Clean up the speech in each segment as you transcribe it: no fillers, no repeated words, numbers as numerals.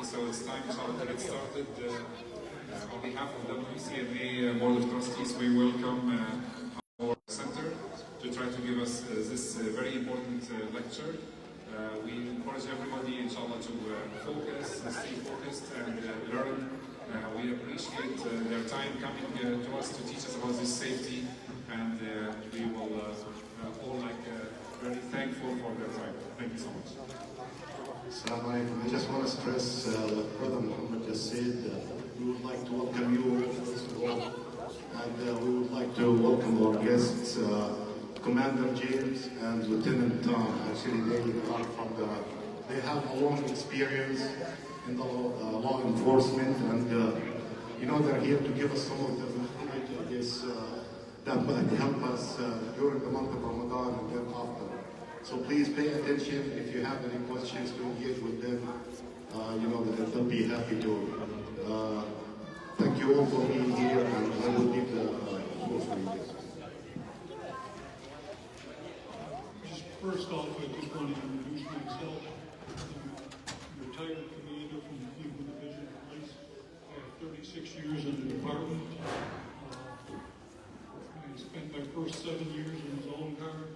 So it's time to get started. On behalf of the WCMA Board of Trustees, we welcome our center to try to give us this very important lecture. We encourage everybody, inshallah, to focus, stay focused, and learn. We appreciate their time coming to us to teach us about this safety, and we will all very thankful for their time. Thank you so much. Assalamu alaikum. I just want to stress what Brother Muhammad just said. We would like to welcome you first of all, and we would like to welcome our guests, Commander James and Lieutenant Tom. Actually, they have a long experience in the law enforcement, and they're here to give us some of the knowledge, I guess, that might help us during the month of Ramadan and then after. So please pay attention. If you have any questions to engage with them, that they'll be happy to. Thank you all for being here, and I will give the floor for you. Just first off, I just want to introduce myself. I'm a retired commander from the Cleveland Division of Police. I have 36 years in the department. I spent my first 7 years in the Zone Guard.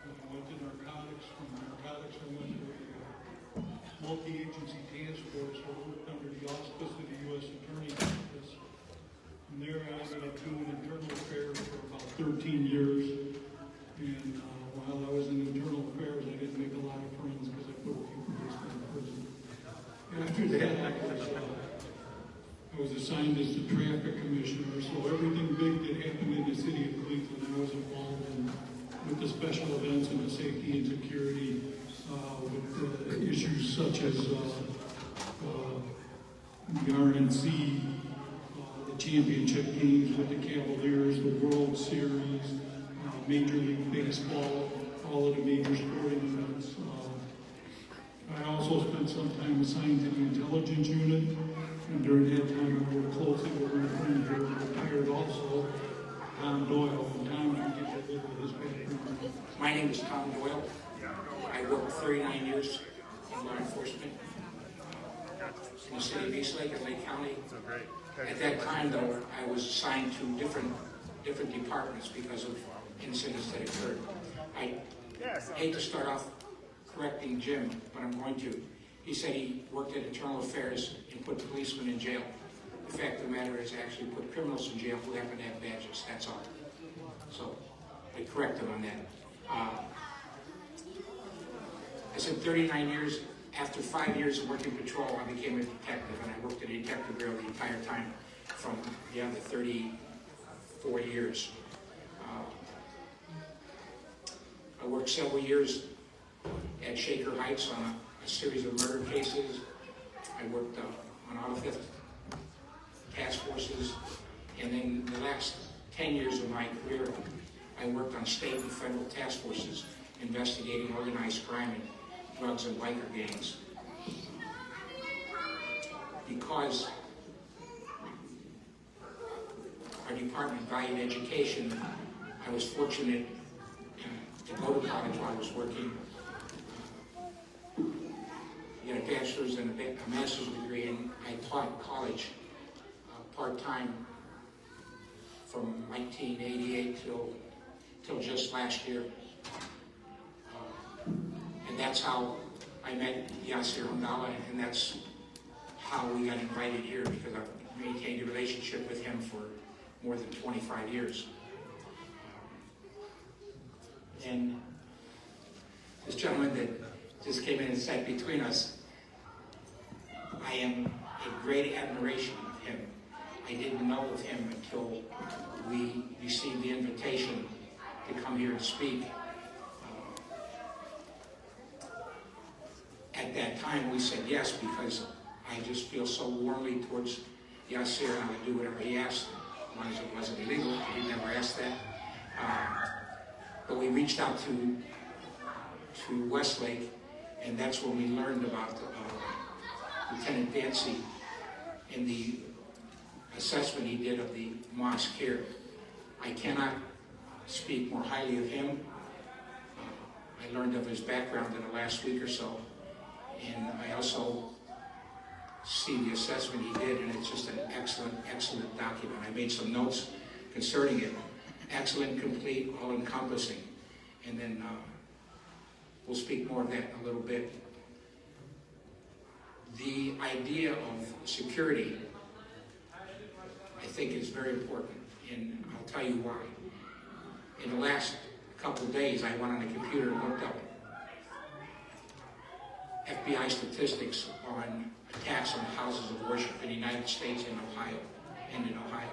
I went to narcotics. From narcotics, I went to a multi-agency task force. I worked under the auspice of the U.S. Attorney's Office. From there, I ended up doing internal affairs for about 13 years. And while I was in internal affairs, I didn't make a lot of friends because I put a few policemen in prison. After that, I was assigned as the traffic commissioner. So everything big that happened in the city of Cleveland, I was involved in. With the special events and the safety and security, with issues such as the RNC, the championship games with the Cavaliers, the World Series, Major League Baseball, all of the major sporting events. I also spent some time assigned to the intelligence unit, and during that time I worked closely with my friend who retired also, Tom Doyle. And Tom can give you a bit of his background. My name is Tom Doyle. I worked 39 years in law enforcement in the city of Eastlake and Lake County. At that time, though, I was assigned to different departments because of incidents that occurred. I hate to start off correcting Jim, but I'm going to. He said he worked at Internal Affairs and put policemen in jail. The fact of the matter is actually put criminals in jail who happen to have badges, that's all. So I correct him on that. I said 39 years. After 5 years of working patrol, I became a detective, and I worked at a detective bureau the entire time from the 34 years. I worked several years at Shaker Heights on a series of murder cases. I worked on auto theft task forces, and then the last 10 years of my career, I worked on state and federal task forces investigating organized crime and drugs and biker gangs. Because our department valued education, I was fortunate to go to college while I was working. Get a bachelor's and a master's degree, and I taught college part-time from 1988 till just last year. And that's how I met Yasir Hamdallah, and that's how we got invited here, because I've maintained a relationship with him for more than 25 years. And this gentleman that just came in and sat between us, I am in great admiration of him. I didn't know of him until we received the invitation to come here and speak. At that time, we said yes because I just feel so warmly towards Yasir, and I would do whatever he asked, as long as it wasn't illegal. He never asked that. But we reached out to Westlake, and that's when we learned about Lieutenant Dancy and the assessment he did of the mosque here. I cannot speak more highly of him. I learned of his background in the last week or so, and I also see the assessment he did, and it's just an excellent, excellent document. I made some notes concerning it. Excellent, complete, all-encompassing. And then we'll speak more of that in a little bit. The idea of security, I think, is very important, and I'll tell you why. In the last couple of days, I went on the computer and looked up FBI statistics on attacks on houses of worship in the United States and Ohio, and in Ohio.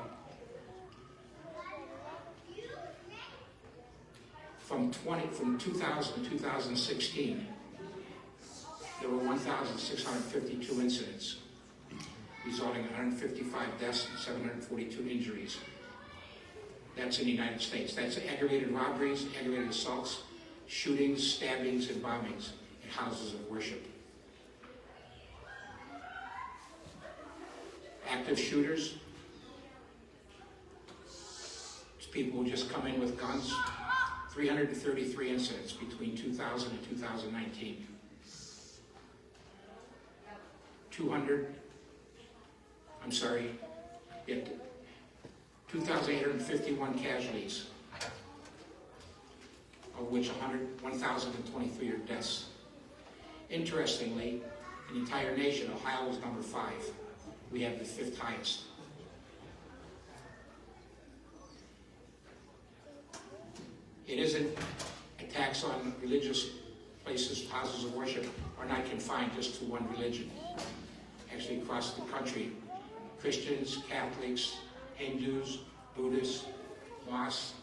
From 2000 to 2016, there were 1,652 incidents, resulting in 155 deaths and 742 injuries. That's in the United States. That's aggravated robberies, aggravated assaults, shootings, stabbings, and bombings in houses of worship. Active shooters, it's people who just come in with guns. 333 incidents between 2000 and 2019. 2,851 casualties, of which 1,023 are deaths. Interestingly, in the entire nation, Ohio is number 5. We have the 5th highest. It isn't attacks on religious places, houses of worship, are not confined just to one religion. Actually, across the country, Christians, Catholics, Hindus, Buddhists, mosques,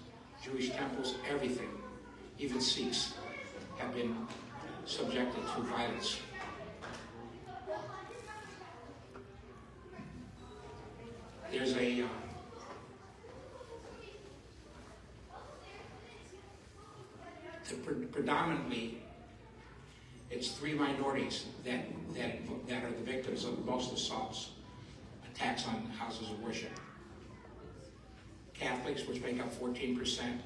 Jewish temples, everything, even Sikhs, have been subjected to violence. There's predominantly, it's 3 minorities that are the victims of most assaults, attacks on houses of worship. Catholics, which make up 14%,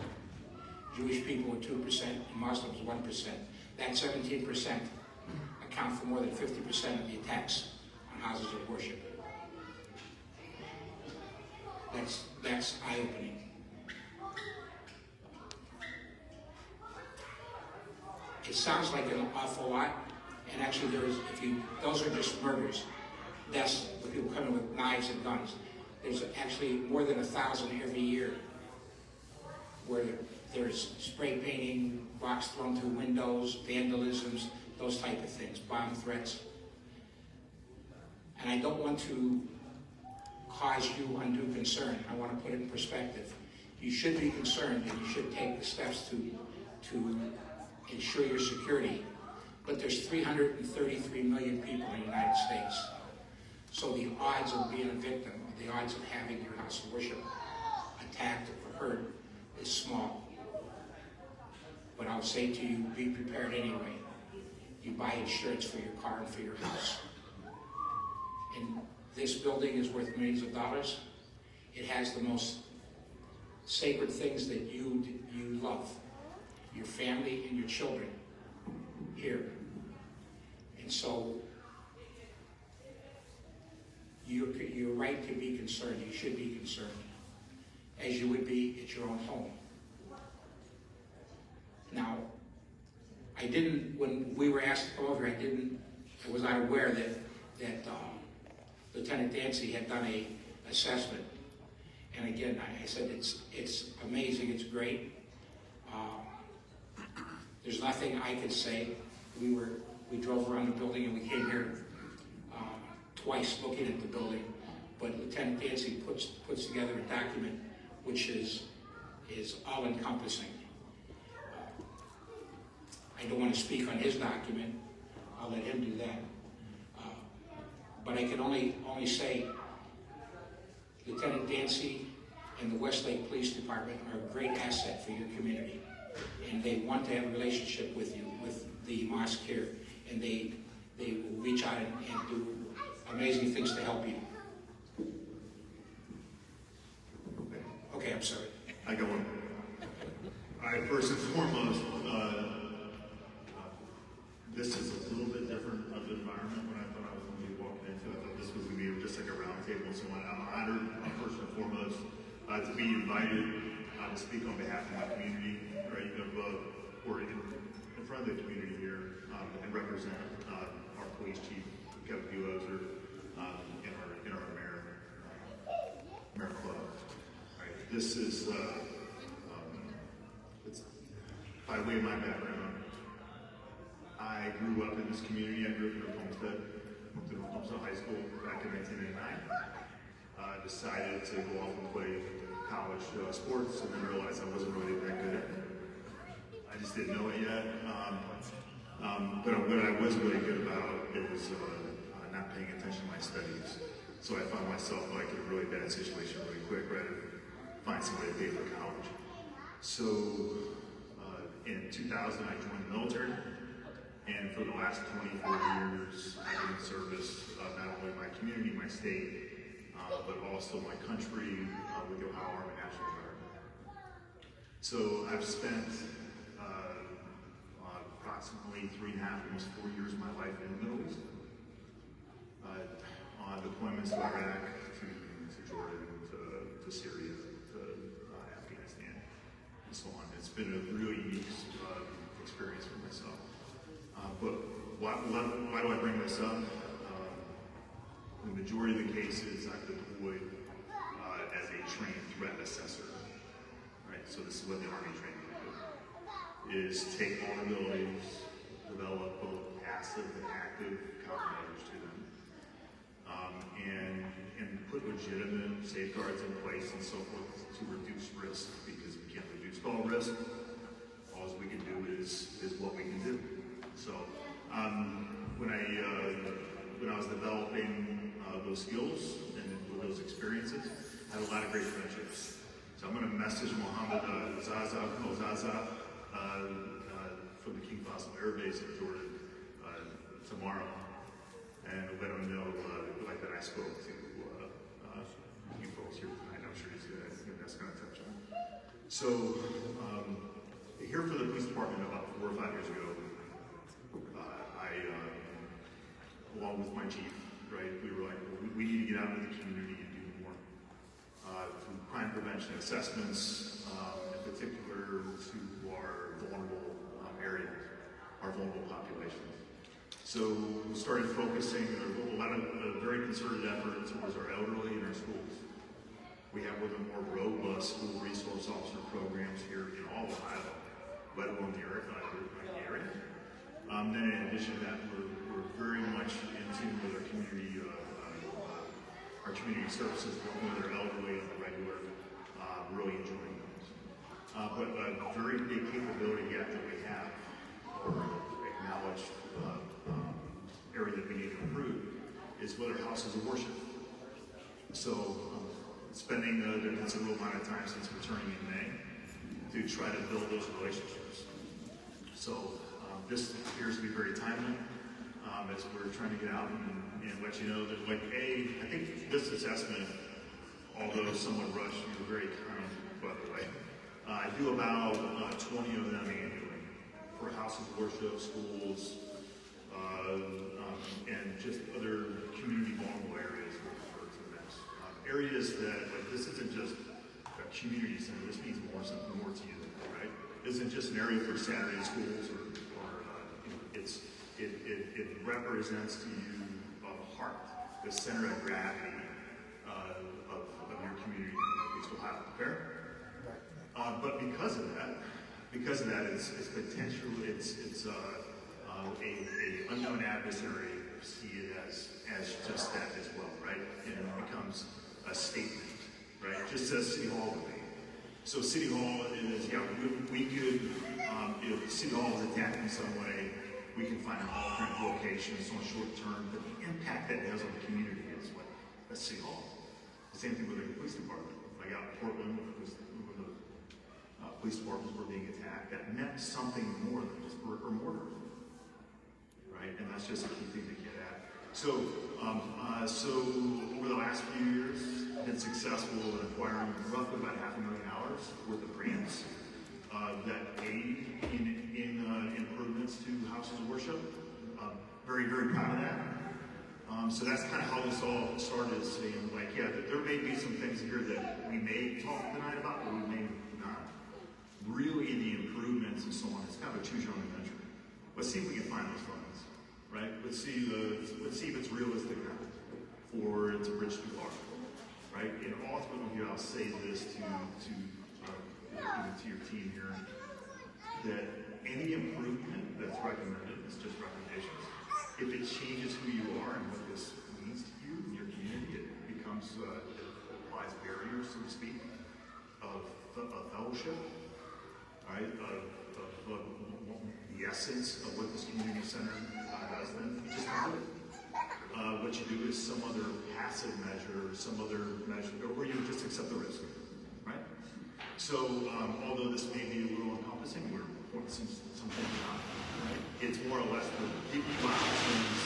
Jewish people are 2%, and Muslims 1%. That 17% account for more than 50% of the attacks on houses of worship. That's eye-opening. It sounds like an awful lot, and actually those are just murders. Deaths, with people coming with knives and guns. There's actually more than 1,000 every year where there's spray painting, rocks thrown through windows, vandalisms, those type of things, bomb threats. And I don't want to cause you undue concern. I want to put it in perspective. You should be concerned, and you should take the steps to ensure your security. But there's 333 million people in the United States. So the odds of being a victim, the odds of having your house of worship attacked or hurt is small. But I'll say to you, be prepared anyway. You buy insurance for your car and for your house. And this building is worth millions of dollars. It has the most sacred things that you love. Your family and your children here. And so you're right to be concerned. You should be concerned, as you would be at your own home. Now, when we were asked to come over, I was not aware that Lieutenant Dancy had done a assessment. And again, I said it's amazing, it's great. There's nothing I could say. We drove around the building and we came here twice looking at the building. But Lieutenant Dancy puts together a document which is all-encompassing. I don't want to speak on his document. I'll let him do that. But I can only say Lieutenant Dancy and the Westlake Police Department are a great asset for your community. And they want to have a relationship with you, with the mosque here. And they will reach out and do amazing things to help you. Okay, I'm sorry. I go on. All right, first and foremost, this is a little bit different of an environment when I thought I was going to be walking into. I thought honored, first and foremost, to be invited to speak on behalf of my community, right, or in front of the community here, and represent our police chief, Kevin Buloser, in our mayor club. Right. This is, it's by way of my background. I grew up in this community. I grew up in North Homestead. Went to North Homestead High School back in 1989. Decided to go off and play college sports, and then realized I wasn't really that good at it. I just didn't know it yet. But what I was really good about is not paying attention to my studies. So I found myself like in a really bad situation really quick, right? Find somebody to pay for college. So in 2000, I joined the military. And for the last 24 years, I've been in service not only my community, my state, but also my country with the Ohio Army National Guard. So I've spent approximately 3.5, almost 4 years of my life in the Middle East, on deployments to Iraq, to Jordan, to Syria, to Afghanistan, and so on. It's been a really unique experience for myself. But why do I bring this up? The majority of the cases I've deployed as a trained threat assessor. Right? So this is what the Army training do, is take vulnerabilities, develop both passive and active countermeasures to them, and put legitimate safeguards in place and so forth to reduce risk, because we can't reduce all risk. All we can do is what we can do. So when I was developing those skills and those experiences, I had a lot of great friendships. So I'm going to message Mohammed Zaza from the King Faisal Air Base in Jordan tomorrow, and let him know like that I spoke to you folks here tonight. I'm sure that's going to touch on. So here for the police department about 4 or 5 years ago, along with my chief, right, we were like, we need to get out into the community and do more. Through crime prevention assessments, in particular to our vulnerable areas, our vulnerable populations. So we started focusing a lot of very concerted effort towards our elderly in our schools. We have one of the more robust school resource officer programs here in all of Ohio, let alone the area. Then in addition to that, we're very much in tune with our community services, working with our elderly on the regular, really enjoying those. But a very big capability gap that we have, or acknowledged area that we need to improve, is with our houses of worship. So spending a considerable amount of time since returning in May to try to build those relationships. So this appears to be very timely as we're trying to get out and let you know that, like, I think this assessment, although somewhat rushed, you were very kind, by the way. I do about 20 of them annually for houses of worship, schools, and just other community vulnerable areas we refer to them as. Areas that, like, this isn't just a community center, this means something more to you, right? It isn't just an area for Saturday schools or it represents to you a heart, the center of gravity of your community, at least Ohio. Fair? But because of that, it's potential. It's a unknown adversary. See it as just that as well, right? And it becomes a statement, right? Just as City Hall would be. So City Hall is, we could, if City Hall is attacked in some way, we can find an alternate location. It's on short term, but the impact that it has on the community is what? That's City Hall. The same thing with the police department. Like out in Portland, when the police departments were being attacked, that meant something more than just brick or mortar, right? And that's just a key thing to get at. So, over the last few years, I've been successful in acquiring roughly about 500,000 hours worth of grants that aid in improvements to houses of worship. Very, very proud of that. So that's kind of how this all started, saying like, yeah, there may be some things here that we may talk tonight about, but we may not. Really, the improvements and so on, it's kind of a choose your own adventure. Let's see if we can find those funds, right? Let's see if it's realistic now for it's a bridge too far, right? And ultimately, I'll say this to your team here, that any improvement that's recommended is just recommendations. If it changes who you are and what this means to you and your community, it becomes, it applies barriers, so to speak, of fellowship, right? Of the essence of what this community center does, then you just don't do it. What you do is some other passive measure, some other measure, or you just accept the risk, right? So, although this may be a little encompassing, we're pointing some things out, right? It's more or less to give you options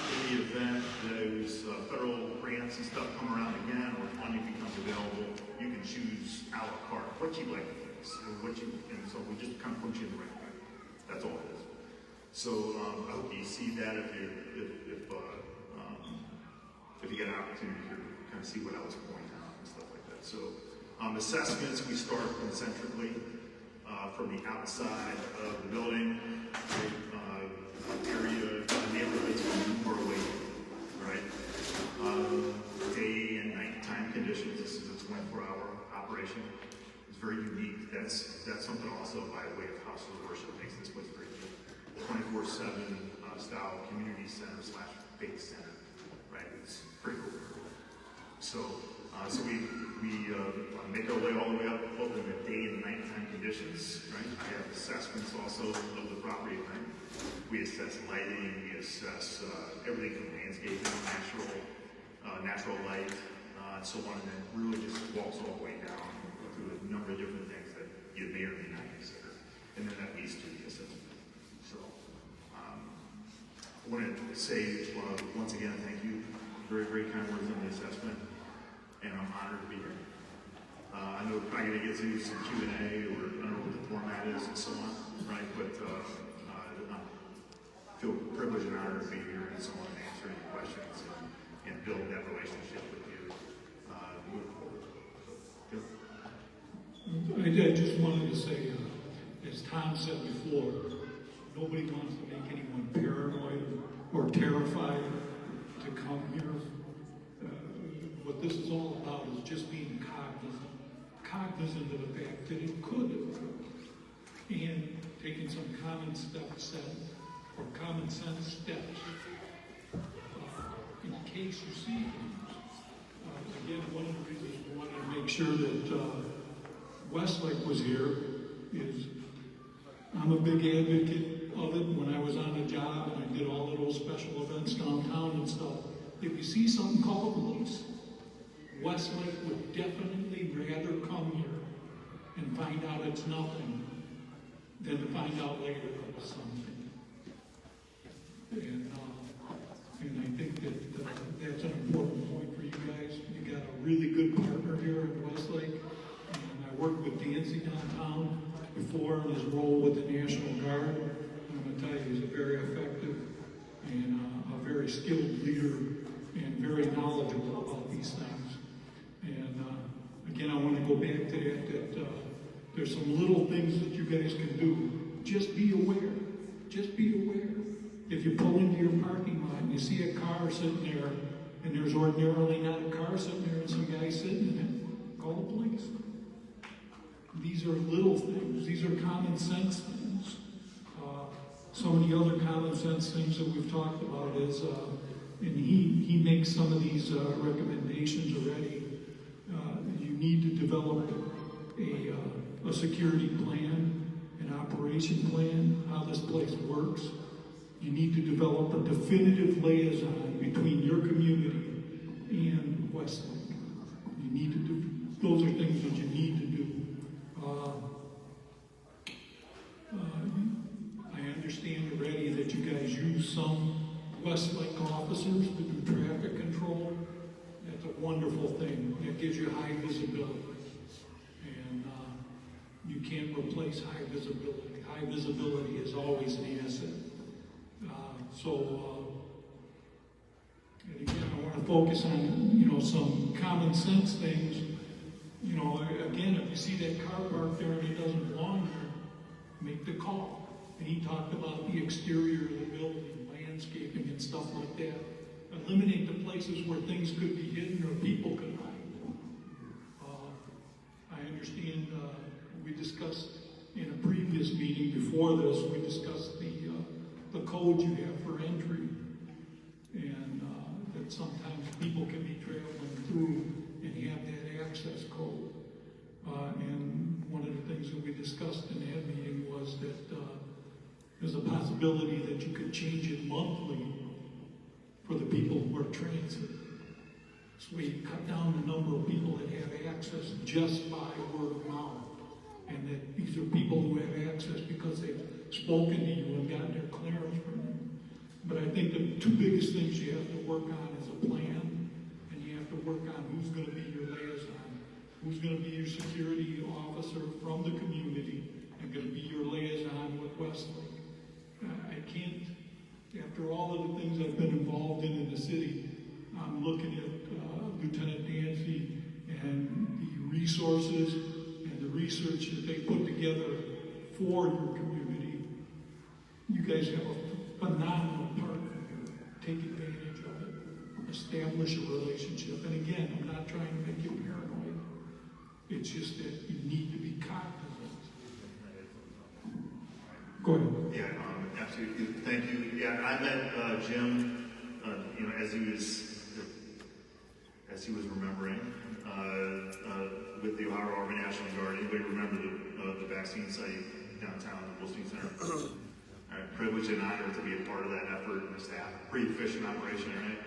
in the event those federal grants and stuff come around again, or funding becomes available. You can choose a la carte what you like to fix, and so we just kind of point you in the right way. That's all it is. So I hope you see that if you get an opportunity to kind of see what I was pointing out and stuff like that. So assessments, we start concentrically from the outside of the building, area, neighborhoods more away, right? Day and nighttime conditions. This is a 24-hour operation. It's very unique. That's something also by way of house of worship makes this place very unique. 24/7 style community center / faith center, right? It's pretty cool. So we make our way all the way up both in the day and nighttime conditions, right? I have assessments also of the property at night. We assess lighting, we assess everything from landscaping, natural light, and so on, and then really just walks all the way down through a number of different things that you may or may not consider, and then that leads to the assessment. So I want to say once again, thank you. Very, very kind words on the assessment, and I'm honored to be here. I know I'm going to get to some Q&A, or I don't know what the format is and so on, right? But I feel privileged and honored to be here and so on, and answer any questions and build that relationship with you. I just wanted to say, as Tom said before, nobody wants to make anyone paranoid or terrified to come here. What this is all about is just being cognizant of the fact that it could, and taking some common sense steps in case you see things. Again, one of the reasons we wanted to make sure that Westlake was here is I'm a big advocate of it. When I was on the job and I did all of those special events downtown and stuff, if you see something, call the police. Westlake would definitely rather come here and find out it's nothing than to find out later it was something. And I think that that's an important point for you guys. You got a really good partner here in Westlake. And I worked with Dancy downtown before in his role with the National Guard. I'm going to tell you, he's a very effective and a very skilled leader and very knowledgeable about these things. And again, I want to go back to that there's some little things that you guys can do. Just be aware. Just be aware. If you pull into your parking lot and you see a car sitting there, and there's ordinarily not a car sitting there and some guy sitting in it, call the police. These are little things. These are common sense things. Some of the other common sense things that we've talked about is, and he makes some of these recommendations already. You need to develop a security plan, an operation plan, how this place works. You need to develop a definitive liaison between your community and Westlake. You need to do, those are things that you need to do. I understand already that you guys use some Westlake officers to do traffic control. That's a wonderful thing. It gives you high visibility. And you can't replace high visibility. High visibility is always an asset. And again, focus on, some common sense things. Again, if you see that car parked there and it doesn't belong there, make the call. And he talked about the exterior of the building, landscaping and stuff like that. Eliminate the places where things could be hidden or people could hide. I understand we discussed in a previous meeting before this, we discussed the code you have for entry, and that sometimes people can be traveling through and have that access code. And one of the things that we discussed in that meeting was that there's a possibility that you could change it monthly for the people who are transit. So we cut down the number of people that have access just by word of mouth. And that these are people who have access because they've spoken to you and gotten their clearance from you. But I think the two biggest things you have to work on is a plan, and you have to work on who's going to be your liaison, who's going to be your security officer from the community, and going to be your liaison with Westlake. I can't, after all of the things I've been involved in the city, I'm looking at Lieutenant Dancy and the resources and the research that they put together for your community. You guys have a phenomenal partner here. Take advantage of it. Establish a relationship. And again, I'm not trying to make you paranoid. It's just that you need to be cognizant. Go ahead. Yeah, absolutely. Thank you. Yeah, I met Jim, as he was remembering, with the Ohio Army National Guard. Anybody remember the vaccine site downtown, the Wilson Center? Privilege and honor to be a part of that effort and the staff. Pretty efficient operation, right?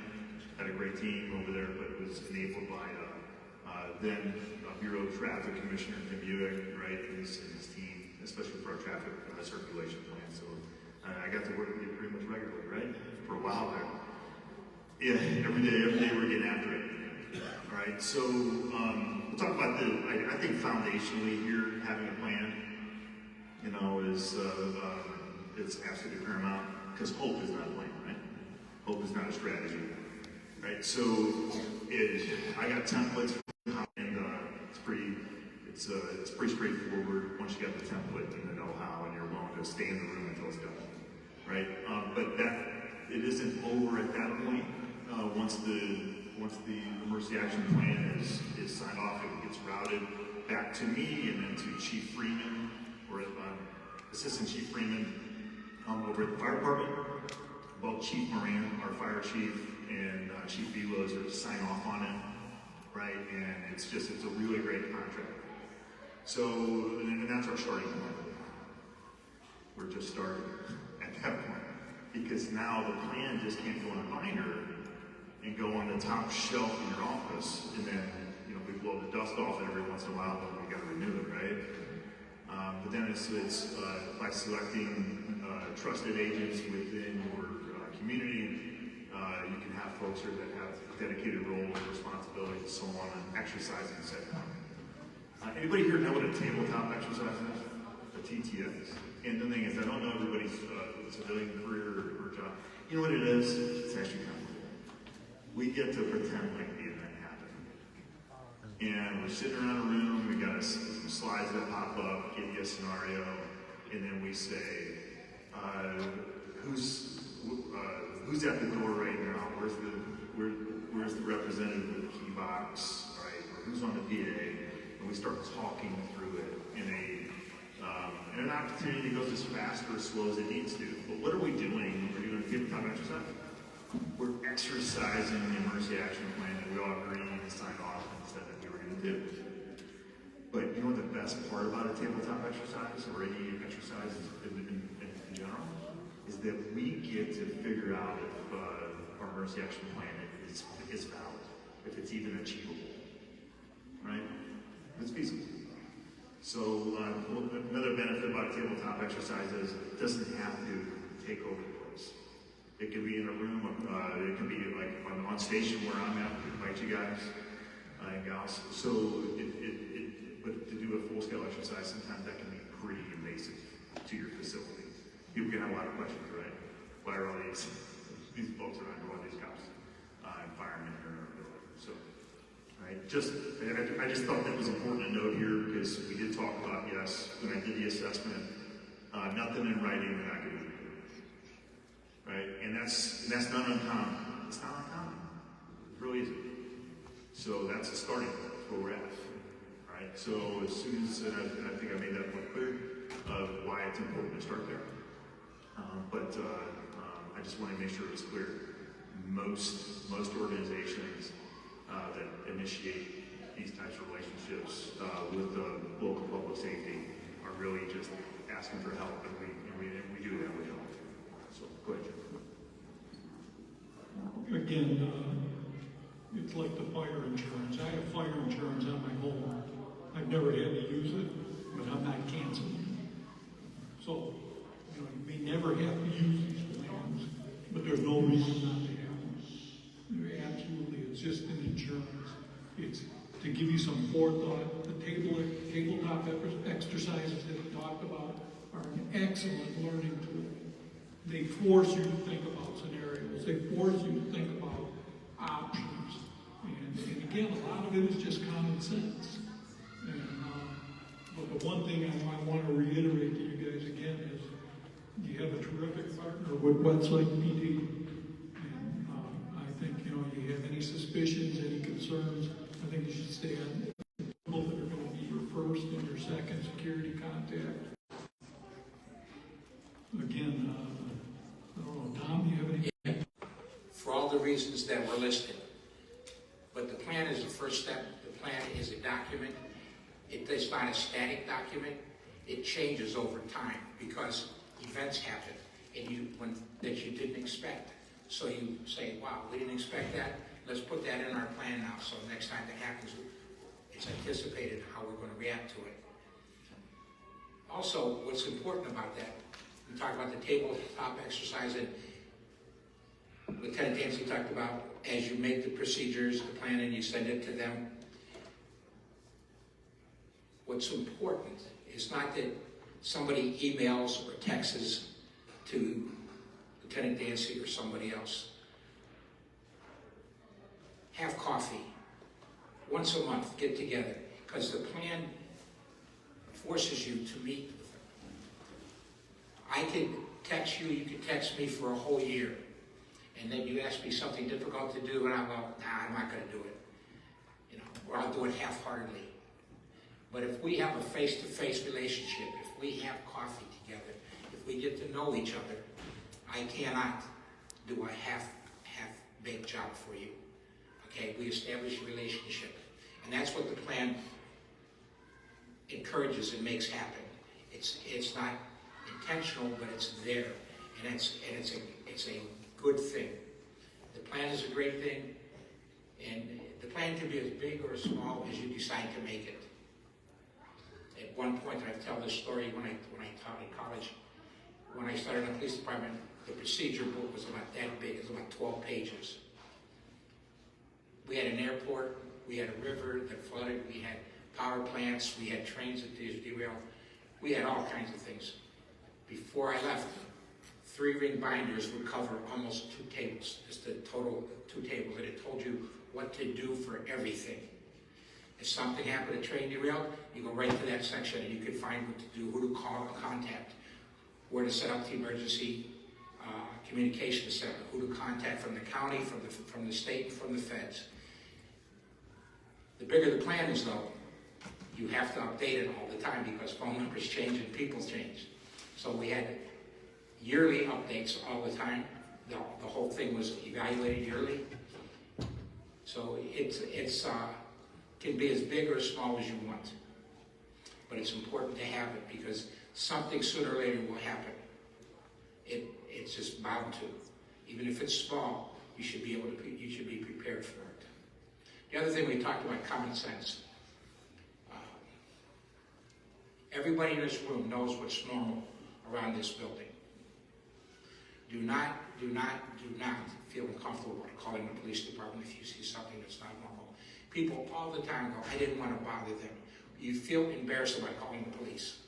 Had a great team over there, but it was enabled by then Bureau of Traffic Commissioner Tim Muhic, right, and his team, especially for our traffic circulation plan. So I got to work with you pretty much regularly, right, for a while there. Yeah, every day we're getting after it. All right, so we'll talk about I think foundationally here, having a plan, is it's absolutely paramount, because hope is not a plan, right? Hope is not a strategy, right? So I got templates, and it's pretty straightforward once you got the template and the know-how, and you're willing to stay in the room until it's done, right? But it isn't over at that point. Once the emergency action plan is signed off, it gets routed back to me and then to Chief Freeman, or Assistant Chief Freeman over at the fire department. Both Chief Moran, our fire chief, and Chief Vilos are to sign off on it, right? And it's a really great contract. So, and that's our starting point. We're just starting at that point, because now the plan just can't go in a binder and go on the top shelf in your office, and then we blow the dust off it every once in a while, but we got to renew it, right? But then it's by selecting trusted agents within your community. You can have folks here that have dedicated roles, responsibilities, and so on, and exercising set. Anybody here know what a tabletop exercise is? A TTS. And the thing is, I don't know everybody's civilian career or job. You know what it is? It's actually kind of cool. We get to pretend like the event happened. And we're sitting around a room, we got some slides that pop up, give you a scenario, and then we say, who's at the door right now? Where's the representative with the key box, right? Or who's on the PA? And we start talking through it in an opportunity that goes as fast or as slow as it needs to. But what are we doing when we're doing a tabletop exercise? We're exercising the emergency action plan that we all agreed and signed off and said that we were going to do. But you know what the best part about a tabletop exercise, or any exercise in general, is that we get to figure out if our emergency action plan is valid, if it's even achievable, right? If it's feasible. So another benefit about a tabletop exercise is it doesn't have to take over the place. It can be in a room, it can be like on station where I'm at, we invite you guys and gals. So but to do a full-scale exercise, sometimes that can be pretty invasive to your facility. People can have a lot of questions, right? Why are all these folks around, who are these cops and firemen here? I just thought that was important to note here because we did talk about, yes, when I did the assessment, nothing in writing we're not going to do. Right? And that's not uncommon. It's not uncommon. It really isn't. So that's a starting point where we're at. Right? So as soon as, and I think I made that point clear of why it's important to start there. I just want to make sure it's clear. Most organizations that initiate these types of relationships with the local public safety are really just asking for help, and we do that with help. So go ahead, Jim. Again, it's like the fire insurance. I have fire insurance on my home. I've never had to use it, but I'm not canceling it. So, you may never have to use these plans, but there's no reason not to have them. Absolutely, it's just an insurance. It's to give you some forethought. The tabletop exercises that we talked about are an excellent learning tool. They force you to think about scenarios. They force you to think about options. And again, a lot of it is just common sense. But the one thing I want to reiterate to you guys again is you have a terrific partner with Westlake PD. And I think, you have any suspicions, any concerns, I think you should stay on people that are going to be your first and your second security contact. Again, I don't know, Tom, do you have any? For all the reasons that were listed. But the plan is the first step. The plan is a document. It's not a static document. It changes over time because events happen that you didn't expect. So you say, wow, we didn't expect that. Let's put that in our plan now. So next time that happens, it's anticipated how we're going to react to it. Also, what's important about that, we talked about the tabletop exercise that Lieutenant Dancy talked about. As you make the procedures, the plan, and you send it to them, what's important is not that somebody emails or texts to Lieutenant Dancy or somebody else. Have coffee. Once a month, get together. Because the plan forces you to meet with them. I could text you, you could text me for a whole year. And then you ask me something difficult to do, and I'll go, nah, I'm not going to do it. Or I'll do it half-heartedly. But if we have a face-to-face relationship, if we have coffee together, if we get to know each other, I cannot do a half-baked job for you. Okay, we establish a relationship. And that's what the plan encourages and makes happen. It's not intentional, but it's there. And it's a good thing. The plan is a great thing, and the plan can be as big or as small as you decide to make it. At one point, I tell this story when I taught in college. When I started in the police department, the procedure book was about that big. It was about 12 pages. We had an airport, we had a river that flooded, we had power plants, we had trains that derailed. We had all kinds of things. Before I left, 3-ring binders would cover almost 2 tables, just a total 2 tables, and it told you what to do for everything. If something happened, a train derailed, you go right to that section and you can find what to do, who to call or contact, where to set up the emergency communication center, who to contact from the county, from the state, and from the feds. The bigger the plan is, though, you have to update it all the time because phone numbers change and people change. So we had yearly updates all the time. The whole thing was evaluated yearly. So it can be as big or as small as you want. But it's important to have it because something sooner or later will happen. It's just bound to. Even if it's small, you should be prepared for it. The other thing we talked about, common sense. Everybody in this room knows what's normal around this building. Do not feel uncomfortable about calling the police department if you see something that's not normal. People all the time go, I didn't want to bother them. You feel embarrassed about calling the police.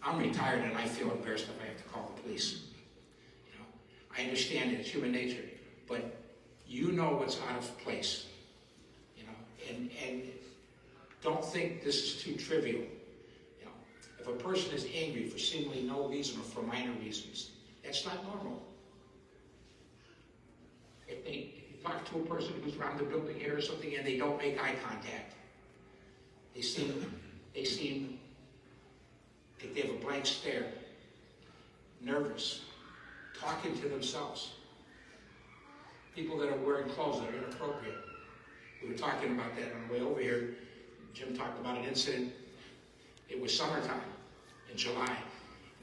I'm retired and I feel embarrassed if I have to call the police. I understand it, it's human nature, but you know what's out of place. And don't think this is too trivial. You know, if a person is angry for seemingly no reason or for minor reasons, that's not normal. If you talk to a person who's around the building here or something and they don't make eye contact, they seem like they have a blank stare, nervous, talking to themselves. People that are wearing clothes that are inappropriate. We were talking about that on the way over here. Jim talked about an incident. It was summertime in July,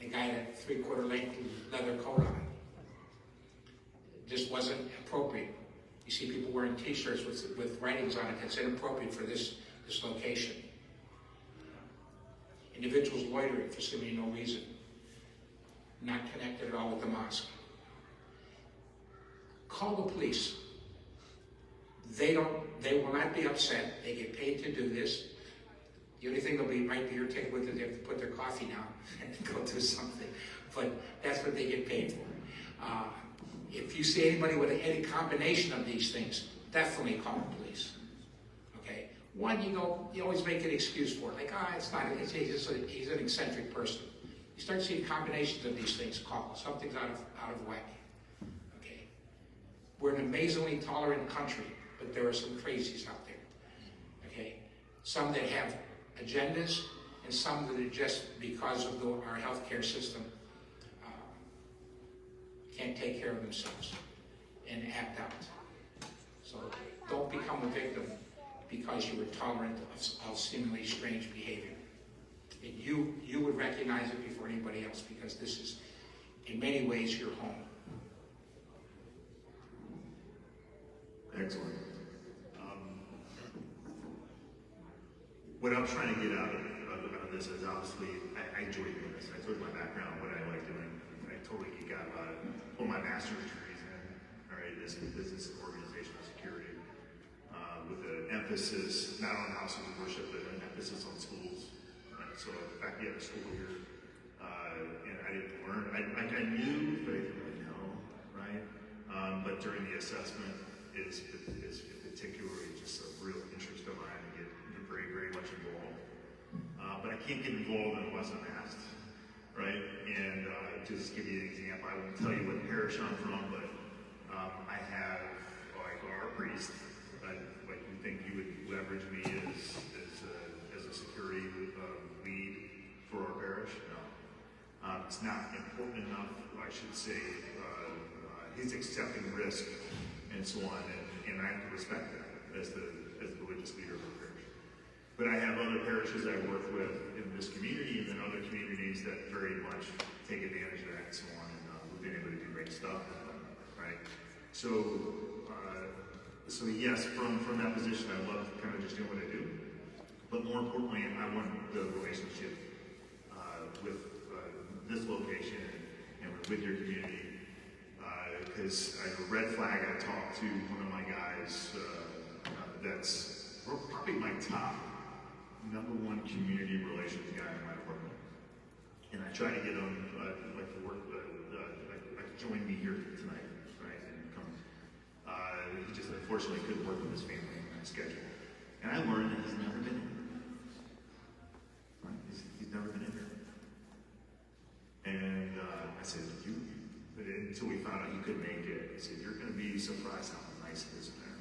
and a guy had a 3/4 length leather coat on. It just wasn't appropriate. You see people wearing t-shirts with writings on it that's inappropriate for this location. Individuals loitering for seemingly no reason, not connected at all with the mosque. Call the police. They will not be upset. They get paid to do this. The only thing they'll be right there take with it, they have to put their coffee down and go do something. But that's what they get paid for. If you see anybody with any combination of these things, definitely call the police. Okay? One, you always make an excuse for it. Like, he's an eccentric person. You start seeing combinations of these things, call. Something's out of whack. Okay? We're an amazingly tolerant country, but there are some crazies out there. Okay? Some that have agendas, and some that are just because of our healthcare system can't take care of themselves and act out. So don't become a victim because you were tolerant of seemingly strange behavior. And you would recognize it before anybody else because this is, in many ways, your home. Excellent. What I'm trying to get out of this is obviously I enjoy doing this. I told my background, what I like doing. I totally geek out about it. Well, my master's degrees in, all right, is in business and organizational security, with an emphasis not on houses of worship, but an emphasis on schools. Right? So, in fact, we have a school here, and I didn't learn. I knew, but I didn't really know, right? But during the assessment, is particularly just a real interest of mine to get very, very much involved. But I can't get involved unless I'm asked, right? And to just give you an example, I won't tell you what parish I'm from, but I have, like our priest, like you think you would leverage me as a security lead for our parish? No. It's not important enough, I should say. He's accepting risk and so on, and I have to respect that as the religious leader of the parish. But I have other parishes I work with in this community and then other communities that very much take advantage of that and so on, and we've been able to do great stuff, right? So yes, from that position, I love kind of just doing what I do, but more importantly, I want the relationship with this location and with your community. Because I have a red flag. I talked to one of my guys that's probably my top #1 community relations guy in my department. And I try to get him to work, like to join me here tonight, right? And come. He just unfortunately couldn't work with his family and my schedule. And I learned that he's never been in here. Right? He's never been in here. And I said, but until we found out he couldn't make it, he said, you're going to be surprised how nice it is in there.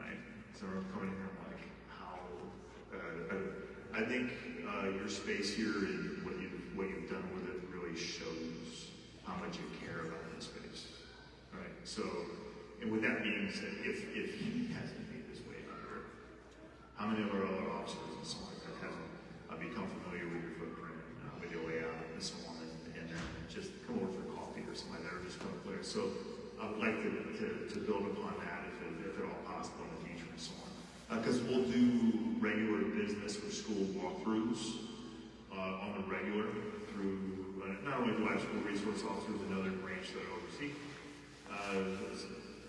Right? So I'm coming here, I'm like, how? I think your space here and what you've done with it really shows how much you care about this space. Right? So, and with that being said, if he hasn't made his way out here, how many of our other officers and so on that hasn't become familiar with your footprint, with your layout and so on, and just come over for coffee or something like that, or just come clear. So I would like to build upon that if at all possible in the future and so on. Because we'll do regular business with school walkthroughs on the regular through, not only do I have school resource officers, another branch that I oversee,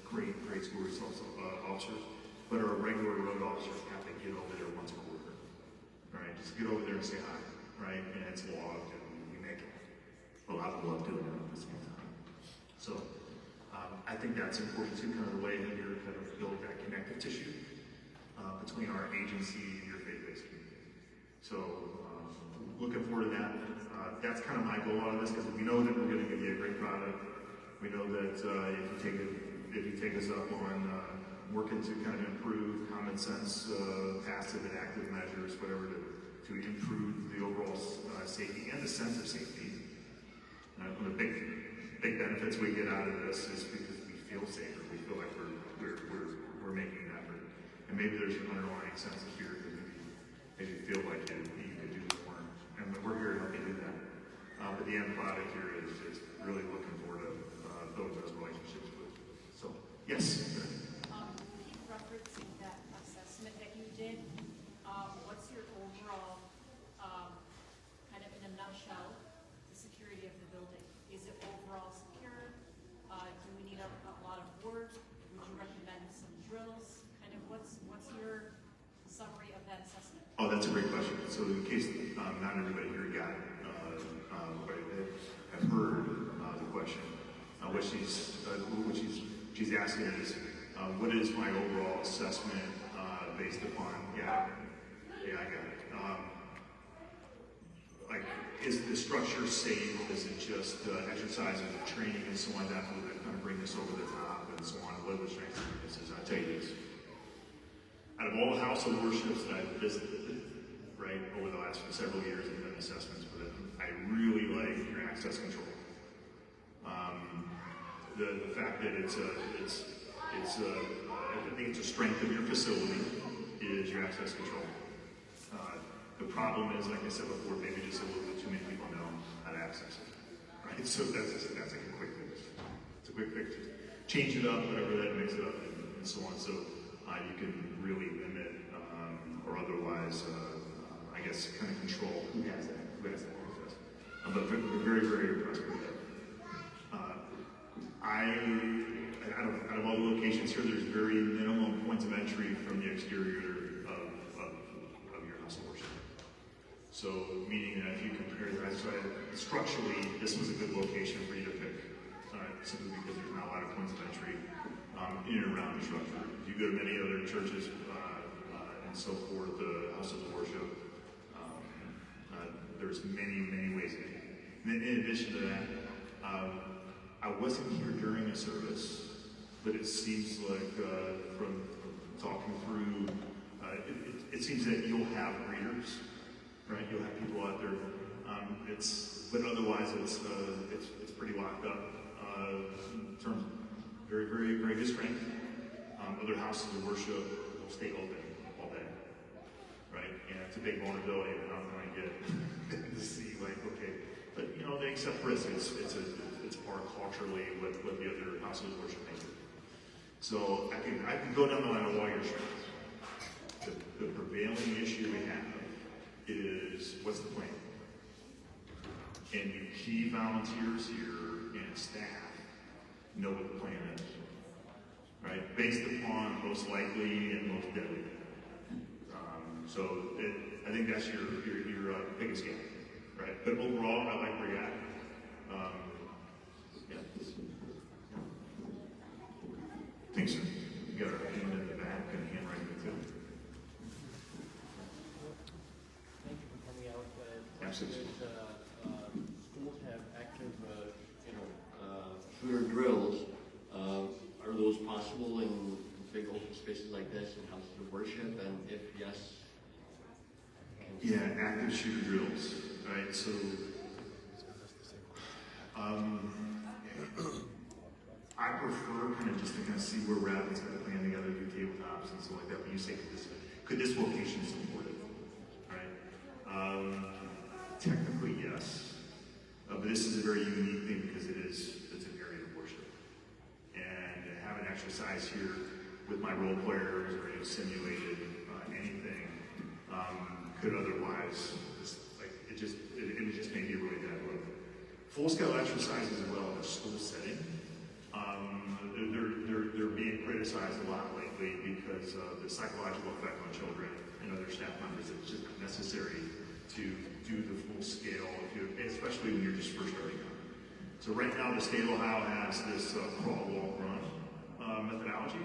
great school resource officers, but our regular road officers have to get over there once a quarter. Right? Just get over there and say hi, right? And it's logged and we make it. Well, I love doing it at the same time. So I think that's important too, kind of the way that you're kind of building that connective tissue. agency in your faith-based community. So looking forward to that. That's kind of my goal out of this, because we know that we're going to give you a great product. We know that if you take us up on working to kind of improve common sense, passive and active measures, whatever, to improve the overall safety and the sense of safety. One of the big benefits we get out of this is because we feel safer. We feel like we're making an effort, and maybe there's an underlying sense of fear that maybe you feel like you could do more, and we're here to help you do that. But the end product here is really looking forward to building those relationships with. So yes. Keep referencing that assessment that you did. What's your overall, kind of in a nutshell, the security of the building? Is it overall secure? Do we need a lot of work? Would you recommend some drills? Kind of what's your summary of that assessment? Oh, that's a great question. So in case not everybody here got it, but have heard the question, what she's asking is, what is my overall assessment based upon? Yeah, I got it. Like, is the structure safe? Is it just exercises and training and so on that will kind of bring this over the top and so on? What are the strengths and weaknesses? I'll tell you this. Out of all the house of worships that I've visited, right, over the last several years and done assessments with it, I really like your access control. The fact that I think it's a strength of your facility is your access control. The problem is, like I said before, maybe just a little bit too many people know how to access it, right? So that's like a quick fix. It's a quick fix. Change it up, whatever that makes it up, and so on. So you can really limit or otherwise, I guess, kind of control who has that access. But we're very, very impressed with that. Out of all the locations here, there's very minimum points of entry from the exterior of your house of worship. So, meaning that if you compare that, structurally, this was a good location for you to pick, simply because there's not a lot of points of entry in and around the structure. If you go to many other churches and so forth, the houses of worship, there's many, many ways in. In addition to that, I wasn't here during a service, but it seems like from talking through, it seems that you'll have readers, right? You'll have people out there. But otherwise it's pretty locked up in terms of very, very, very good strength. Other houses of worship will stay open all day, right? And it's a big vulnerability that I'm going to get to see, like, okay, but they accept risk. It's part culturally what the other houses of worship make it. So I can go down the line of all your strengths. The prevailing issue we have is, what's the plan? And the key volunteers here and staff know what the plan is, right? Based upon most likely and most deadly. I think that's your biggest gap, right? But overall, I like where you're at. Yeah. Thanks, sir. You got our hand in the back and handwriting too. Thank you for coming out. Absolutely. Schools have active, shooter drills. Are those possible in big open spaces like this and houses of worship? And if yes, yeah, active shooter drills, right? So, I prefer kind of just to kind of see where we're at and kind of plan together, do tabletops and stuff like that. But you say, could this location support it, right? Technically, yes. But this is a very unique thing because it's an area of worship. And to have an exercise here with my role players or simulated anything could otherwise, it would just make you really bad look. Full-scale exercises as well in a school setting, they're being criticized a lot lately because of the psychological effect on children and other staff members. It's just necessary to do the full scale, especially when you're just first starting out. So right now, the state of Ohio has this crawl, walk, run methodology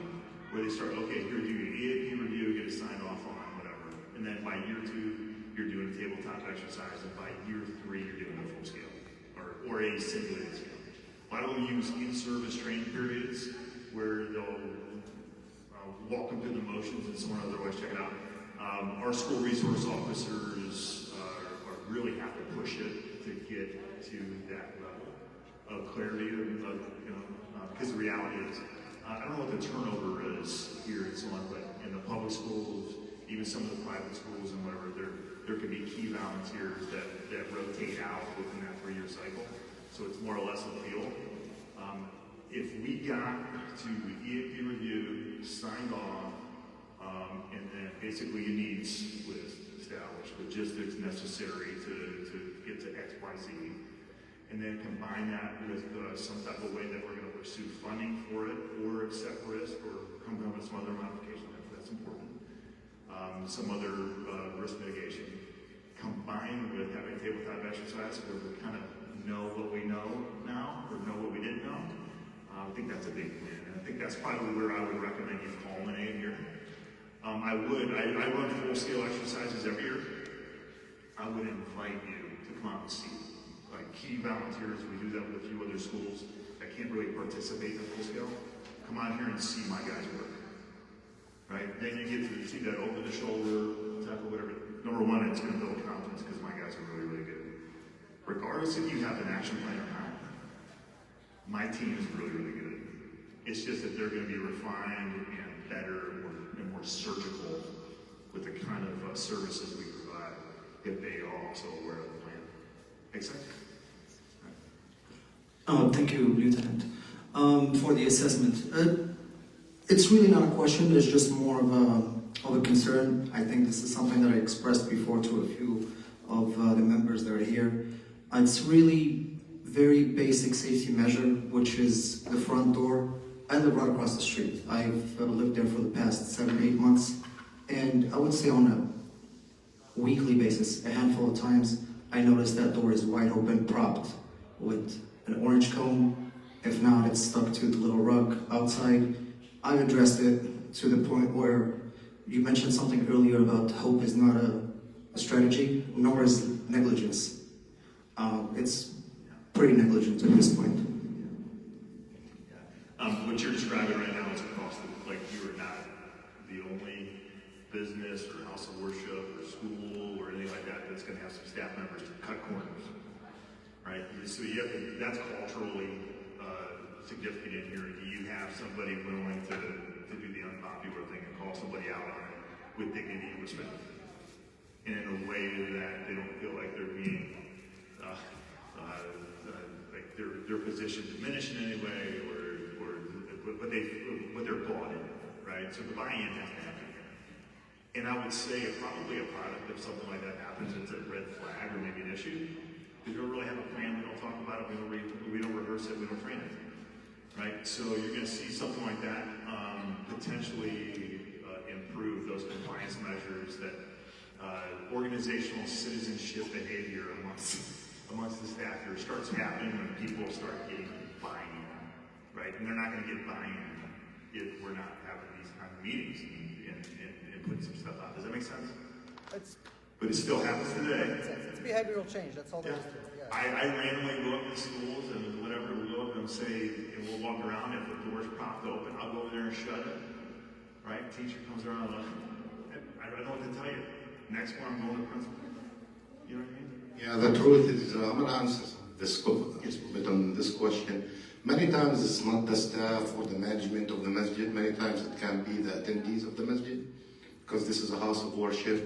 where they start, okay, here do your EAP review, get a sign off on whatever. And then by year 2, you're doing a tabletop exercise, and by year 3, you're doing a full scale, or a simulated scale. A lot of them use in-service training periods where they'll walk them through the motions and someone otherwise check it out. Our school resource officers really have to push it to get to that level of clarity because the reality is, I don't know what the turnover is here and so on, but in the public schools, even some of the private schools and whatever, there could be key volunteers that rotate out within that 3-year cycle. So it's more or less a feel. If we got to EAP review, signed off, and then basically your needs list established, logistics necessary to get to X, Y, Z, and then combine that with some type of way that we're going to pursue funding for it, or accept risk, or come up with some other modification if that's important. Some other risk mitigation, combined with having a tabletop exercise where we kind of know what we know now, or know what we didn't know. I think that's a big win, and I think that's probably where I would recommend you culminate here. I run full-scale exercises every year. I would invite you to come out and see. Like key volunteers, we do that with a few other schools that can't really participate in full-scale. Come out here and see my guys work. Right? Then you get to see that over-the-shoulder, tackle, whatever. Number one, it's going to build confidence because my guys are really, really good. Regardless if you have an action plan or not, my team is really, really good. It's just that they're going to be refined and better and more surgical with the kind of services we provide if they are also aware of the plan. Make sense? Thank you, Lieutenant. For the assessment, it's really not a question, it's just more of a concern. I think this is something that I expressed before to a few of the members that are here. It's really very basic safety measure, which is the front door. I live right across the street. I've lived there for the past 7-8 months, and I would say on a weekly basis, a handful of times, I notice that door is wide open, propped with an orange cone. If not, it's stuck to the little rug outside. I've addressed it to the point where you mentioned something earlier about hope is not a strategy, nor is negligence. It's pretty negligent at this point. What you're describing right now is across like you are not the only business or house of worship or school or anything like that that's going to have some staff members to cut corners, right? So you have to, that's culturally significant in here. Do you have somebody willing to do the unpopular thing and call somebody out on it with dignity and respect, and in a way that they don't feel like they're being like their position diminished in any way, or what they're bought in, right? So the buy-in has to happen here. And I would say probably a product of something like that happens, it's a red flag or maybe an issue. We don't really have a plan, we don't talk about it, we don't rehearse it, we don't train it, right? So you're going to see something like that potentially improve those compliance measures, that organizational citizenship behavior amongst the staff here starts happening when people start getting buy-in, right? And they're not going to get buy-in if we're not having these kind of meetings and putting some stuff out. Does that make sense? But it still happens today. It's behavioral change, that's all there is to it. Yeah. I randomly go up to schools and whatever, we'll go up and say, and we'll walk around, if the door's propped open, I'll go over there and shut it, right? Teacher comes around, I don't know what to tell you. Next one, I'm going to the principal. You know what I mean? Yeah, the truth is, I'm going to answer this bit on this question. Many times it's not the staff or the management of the masjid. Many times it can be the attendees of the masjid, because this is a house of worship.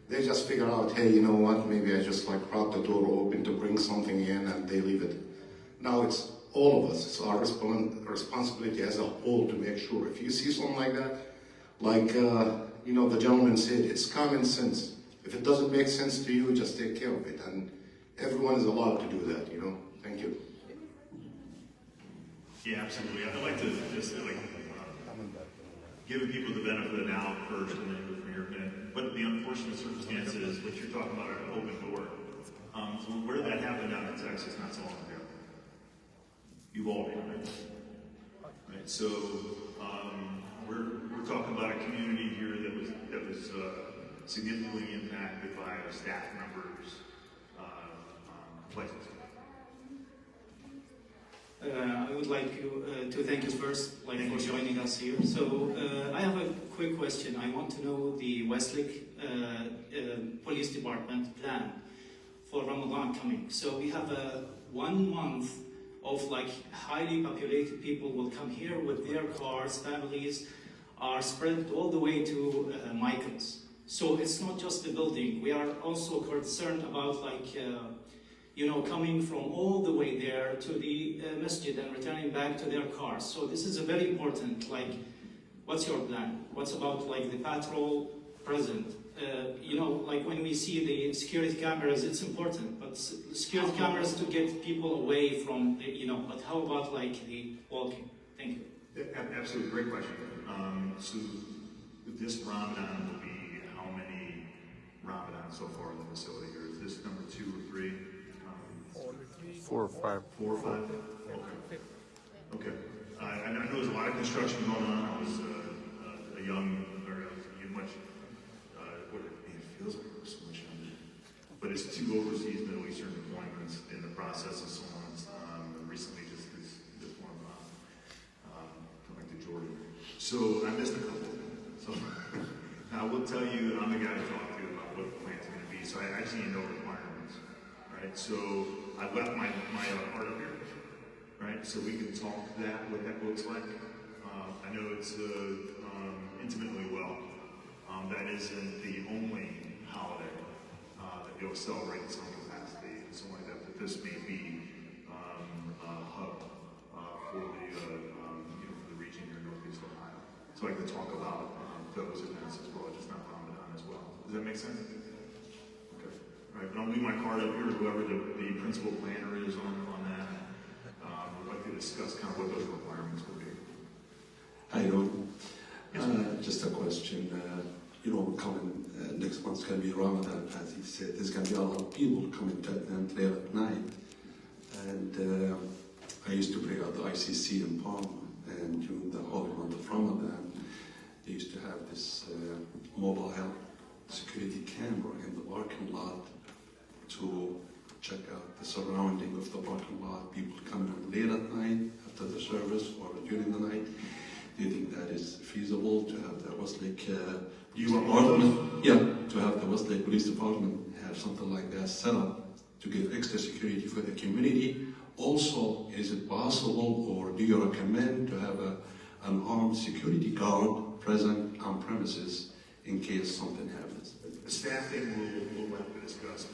They just figure out, hey, you know what, maybe I just like prop the door open to bring something in, and they leave it. Now it's all of us, it's our responsibility as a whole to make sure. If you see something like that, like the gentleman said, it's common sense. If it doesn't make sense to you, just take care of it, and everyone is allowed to do that, Thank you. Yeah, absolutely. I'd like to just giving people the benefit of the doubt first, and then go from here. But the unfortunate circumstance is what you're talking about, an open door. So where that happened down in Texas not so long ago, you've all been right? So we're talking about a community here that was significantly impacted by our staff members' places. I would like to thank you first for joining us here. So I have a quick question. I want to know the Westlake Police Department plan for Ramadan coming. So we have 1 month of highly populated people will come here with their cars, families are spread all the way to Michael's. So it's not just the building. We are also concerned about coming from all the way there to the masjid and returning back to their cars. So this is a very important, what's your plan? What's about the patrol present? When we see the security cameras, it's important, but security cameras to get people away from but how about the walking? Thank you. Absolutely, great question. So this Ramadan will be how many Ramadan so far in the facility, or is this number 2 or 3? 4 or 5. 4 or 5? Okay. Okay. I know there's a lot of construction going on. I was a young, or much, it feels like we're so much younger. But it's 2 overseas Middle Eastern deployments in the process of so on. Recently just this one coming to Jordan. So I missed a couple. So I will tell you, I'm the guy to talk to about what the plan's going to be. So I actually know requirements, right? So I left my art up here, right? So we can talk that, what that looks like. I know it's intimately well. That isn't the only holiday that you'll celebrate in some capacity. It's only that this may be a hub for the region here in Northeast Ohio. So I can talk about those events as well, just not Ramadan as well. Does that make sense? Okay. All right, but I'll leave my card up here, whoever the principal planner is on that. We'd like to discuss kind of what those requirements will be. Hi, Ron. Just a question. Coming next month's going to be Ramadan, as he said. There's going to be a lot of people coming to attend late at night. And I used to bring out the ICC in Palma, and during the whole month of Ramadan, they used to have this mobile security camera in the parking lot to check out the surrounding of the parking lot, people coming in late at night after the service or during the night. Do you think that is feasible to have the Westlake Department? Yeah, to have the Westlake Police Department have something like that set up to give extra security for the community. Also, is it possible, or do you recommend to have an armed security guard present on premises in case something happens? The staffing we'll have to discuss.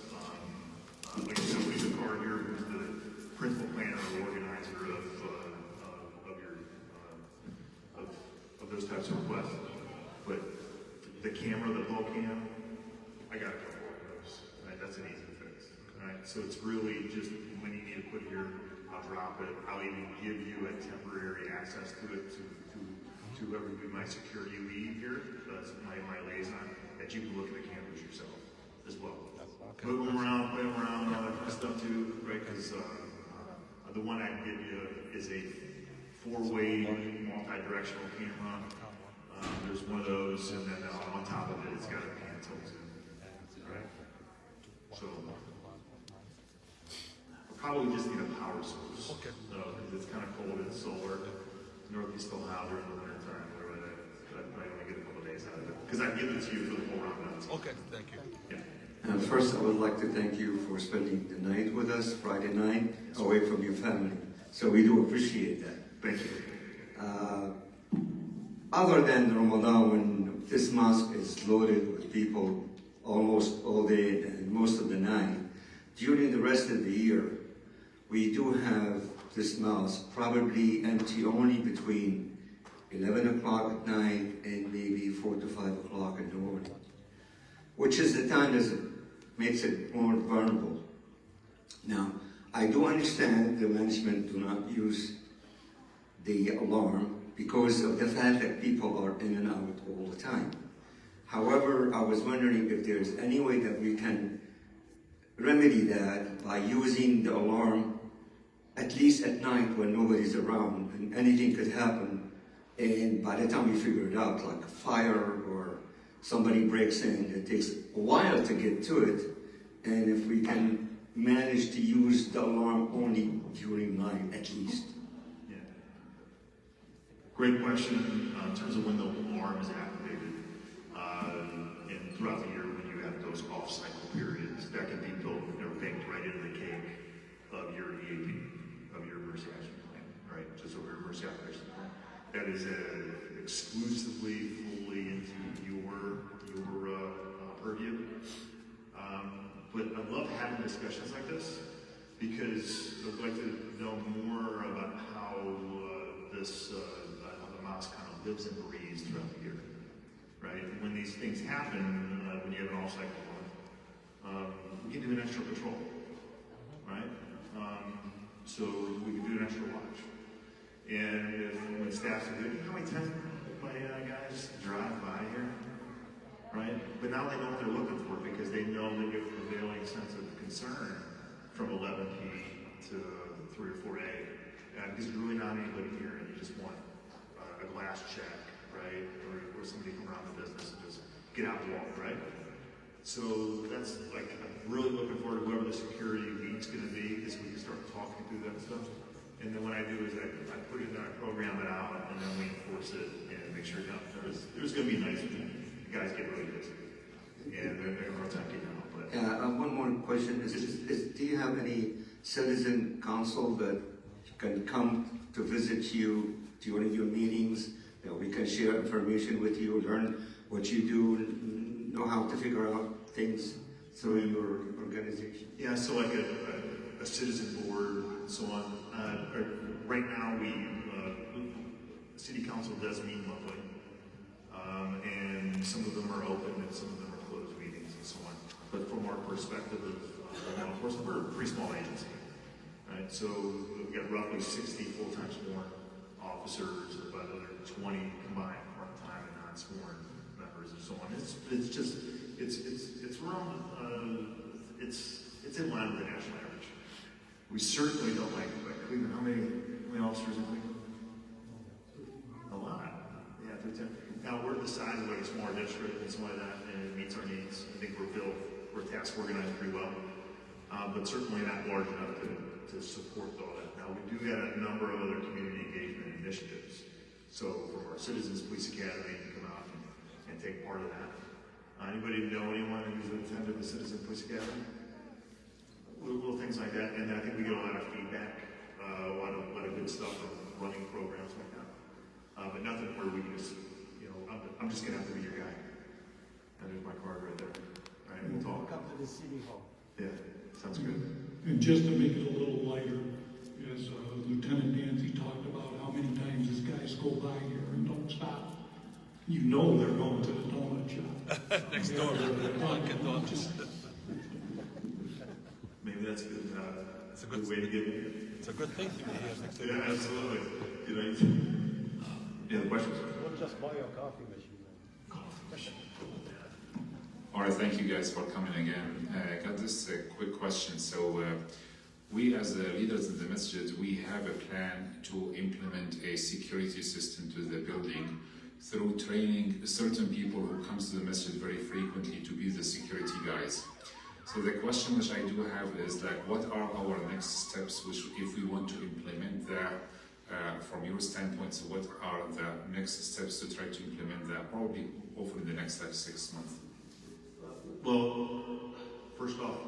Like I said, we have a card here who's the principal planner or organizer of those types of requests. But the camera, the low cam, I got a couple of those. Right? That's an easy fix. Right? So it's really just when you need to put here, I'll drop it. I'll even give you a temporary access to it to whoever we might security lead here. That's my liaison, that you can look at the cameras yourself as well. Move them around, play them around, all that kind of stuff too, right? Because the one I can give you is a 4-way multi-directional camera. There's one of those, and then on top of it, it's got a pan tilt in. Right? So we'll probably just need a power source. Okay. Because it's kind of cold and solar. Northeast Ohio during the winter time, where I'd probably only get a couple of days out of it. Because I give it to you for the whole round. Okay, thank you. Yeah. First, I would like to thank you for spending the night with us, Friday night, away from your family. So we do appreciate that. Thank you. Other than Ramadan, when this mosque is loaded with people almost all day and most of the night, during the rest of the year, we do have this mosque probably empty only between 11 o'clock at night and maybe 4 to 5 o'clock in the morning, which is the time that makes it more vulnerable. Now, I do understand the management do not use the alarm because of the fact that people are in and out all the time. However, I was wondering if there's any way that we can remedy that by using the alarm at least at night when nobody's around and anything could happen, and by the time we figure it out, like a fire or somebody breaks in, it takes a while to get to it, and if we can manage to use the alarm only during 9 at least. Yeah. Great question. In terms of when the alarm is activated, and throughout the year when you have those off-cycle periods, that can be built or baked right into the cake of your EAP, of your emergency action plan, right? Just over your emergency operation plan. That is exclusively, fully into your purview. But I love having discussions like this because I'd like to know more about how how the mouse kind of lives and breathes throughout the year, right? And when these things happen, when you have an off-cycle one, we can do an extra patrol, right? So we can do an extra watch. And when staff say, you know how many times my guys drive by here? Right? But now they know what they're looking for because they know that you have a prevailing sense of concern from 11P to 3 or 4A. Because there's really not anybody here and you just want a glass check, right? Or somebody come around the business and just get out and walk, right? So that's like, I'm really looking forward to whoever the security lead's gonna be because we can start talking through that stuff. And then what I do is I put it in, I program it out, and then we enforce it and make sure there's going to be a nice thing. The guys get really busy, and they're hard time getting out. But One more question is, do you have any citizen council that can come to visit you during your meetings? That we can share information with you, learn what you do, know how to figure out things through your organization? Yeah, so like a citizen board and so on. Right now, city council does meet monthly, and some of them are open and some of them are closed meetings and so on. But from our perspective of law enforcement, we're a pretty small agency, right? So we've got roughly 60 full-time sworn officers, about another 20 combined part-time and non-sworn members and so on. It's around, it's in line with the national average. We certainly don't like Cleveland. How many officers in Cleveland? A lot. Yeah, 10. Now we're the size of like a smaller district and something like that, and it meets our needs. I think we're task organized pretty well, but certainly not large enough to support all that. Now we do have a number of other community engagement initiatives. So from our Citizens Police Academy, you can come out and take part of that. Anybody know anyone who's attended the Citizen Police Academy? Little things like that, and I think we get a lot of feedback, a lot of good stuff from running programs like that. But nothing where we can just, I'm just gonna have to be your guy. And there's my card right there. All right, we'll talk. Come to the city hall. Yeah, sounds good. And just to make it a little lighter, as Lieutenant Dancy talked about how many times these guys go by here and don't stop. You know they're going to the donut shop. Next door. Maybe that's good. It's a good way to get it. It's a good thing to be here next door. Yeah, absolutely. Yeah, the questions. We'll just buy a coffee machine. All right, thank you guys for coming again. I got this quick question. So we as the leaders in the masjid, we have a plan to implement a security system to the building through training certain people who comes to the masjid very frequently to be the security guys. So the question which I do have is like, what are our next steps which if we want to implement that from your standpoint, so what are the next steps to try to implement that probably over the next 6 months? Well, first off,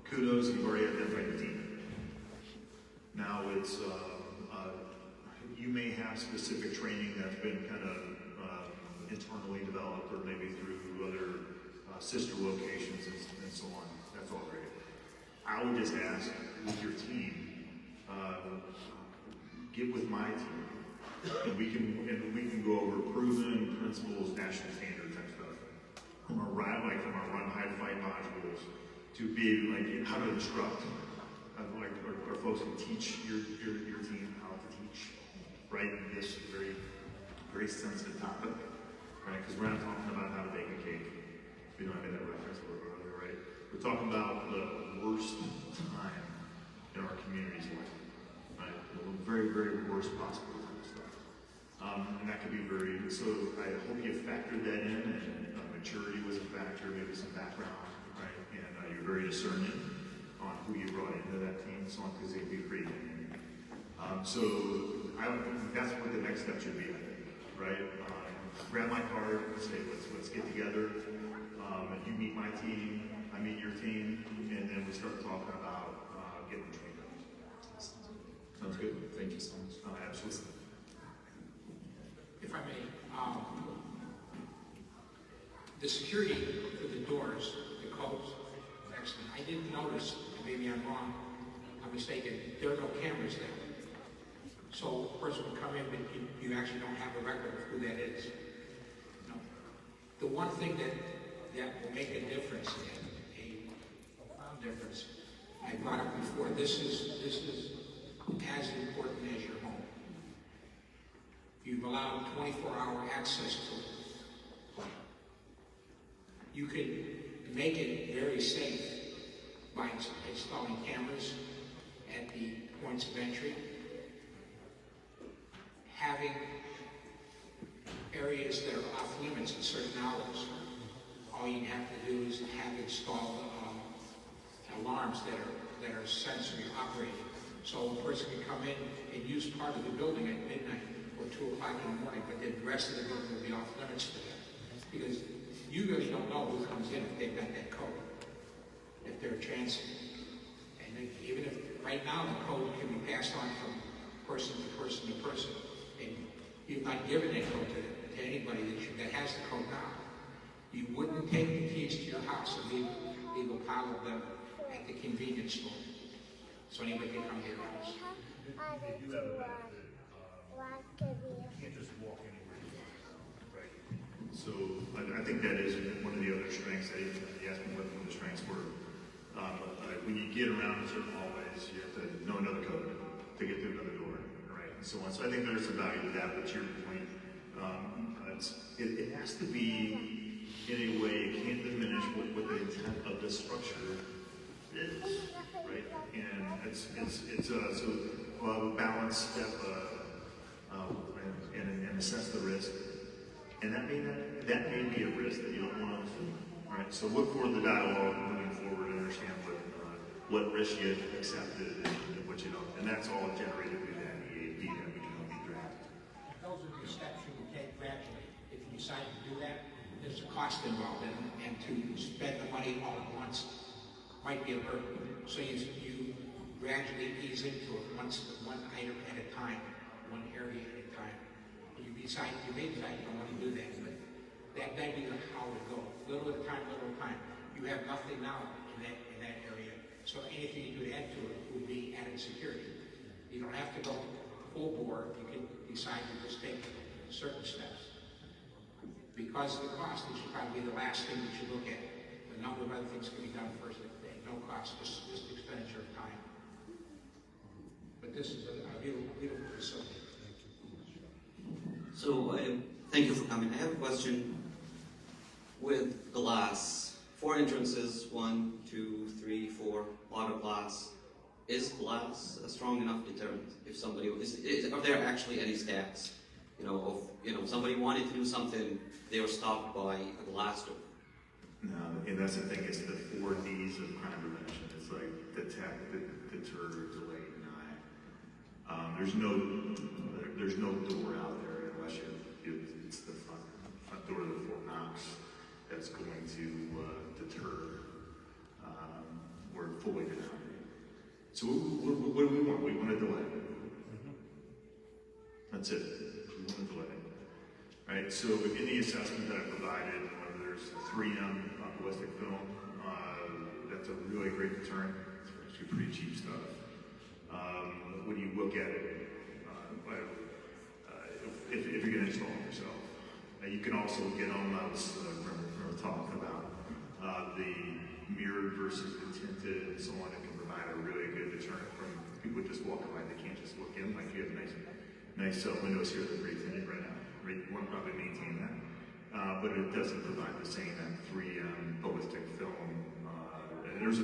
kudos, you've already identified your team. Now it's, you may have specific training that's been kind of internally developed or maybe through other sister locations and so on. That's all great. I would just ask with your team, get with my team, and we can go over proven principles, national standard type stuff. From our run, hide, fight modules to be like how to instruct. Like our folks can teach your team how to teach, right? This very very sensitive topic, right? Because we're not talking about how to bake a cake. We don't have that reference earlier, right? We're talking about the worst time in our community's life, right? The very, very worst possible time of stuff. And that could be very, so I hope you factored that in and character, maybe some background, right? And you're very discerning on who you brought into that team, so on, because they can be pretty dynamic. That's what the next step should be, I think, right? Grab my card, say, let's get together. You meet my team, I meet your team, and then we start talking about getting trained up. Sounds good. Thank you so much. Absolutely. If I may, the security for the doors, the codes, excellent. I didn't notice, and maybe I'm wrong, I'm mistaken, there are no cameras there. So a person will come in, but you actually don't have a record of who that is. No. The one thing that will make a difference, a profound difference, I brought up before, this is as important as your home. You've allowed 24-hour access to it. You could make it very safe by installing cameras at the points of entry, having areas that are off limits at certain hours. All you have to do is have installed alarms that are sensory operated. So a person can come in and use part of the building at midnight or 2 o'clock in the morning, but then the rest of the building will be off limits to them. Because you really don't know who comes in if they've got that code, if they're transit. And then even if right now the code can be passed on from person to person to person, and you've not given that code to anybody that has the code now, you wouldn't take the keys to your house and leave a pile of them at the convenience store. So anybody can come to your house. You do have a benefit. You can't just walk anywhere you want, right? So I think that is one of the other strengths. You asked me what the strengths were. When you get around certain hallways, you have to know another code to get through another door, right? And so on. So I think there's some value to that. But to your point, it has to be in a way, it can't diminish what the intent of the structure is, right? And so we'll have a balance step and assess the risk. And that may be a risk that you don't want to assume, right? So look for the dialogue moving forward and understand what risk you accepted and what you don't. And that's all generated through that EAP that we can help you draft. Those are the steps you will take gradually. If you decide to do that, there's a cost involved in it, and to spend the money all at once might be a burden. So you gradually ease into it one item at a time, one area at a time. You may decide you don't want to do that, but that may be how to go. Little at a time, little at a time. You have nothing now in that area. So anything you do to add to it would be added security. You don't have to go full bore. You can decide to just take certain steps. Because of the cost, it should probably be the last thing you should look at. A number of other things can be done first at no cost, just expenditure of time. But this is a beautiful facility. So, thank you for coming. I have a question with glass. 4 entrances, 1, 2, 3, 4, a lot of glass. Is glass a strong enough deterrent? If somebody are there actually any stats? Somebody wanted to do something, they were stopped by a glass door. No, and that's the thing, it's the 4 Ds of crime prevention. It's like detect, deter, delay, deny. There's no door out there unless it's the front door of the Fort Knox that's going to deter or fully deny. So what do we want? We want to delay. That's it. We want to delay. Right, so in the assessment that I provided, there's 3M ballistic film. That's a really great deterrent. It's actually pretty cheap stuff. When you look at it, if you're going to install it yourself, you can also get on those. Remember talking about the mirrored versus the tinted and so on. It can provide a really good deterrent from people just walking by. They can't just look in. Like you have nice windows here that are pretty tinted right now. You want to probably maintain that, but it doesn't provide the same 3M ballistic film. And there's a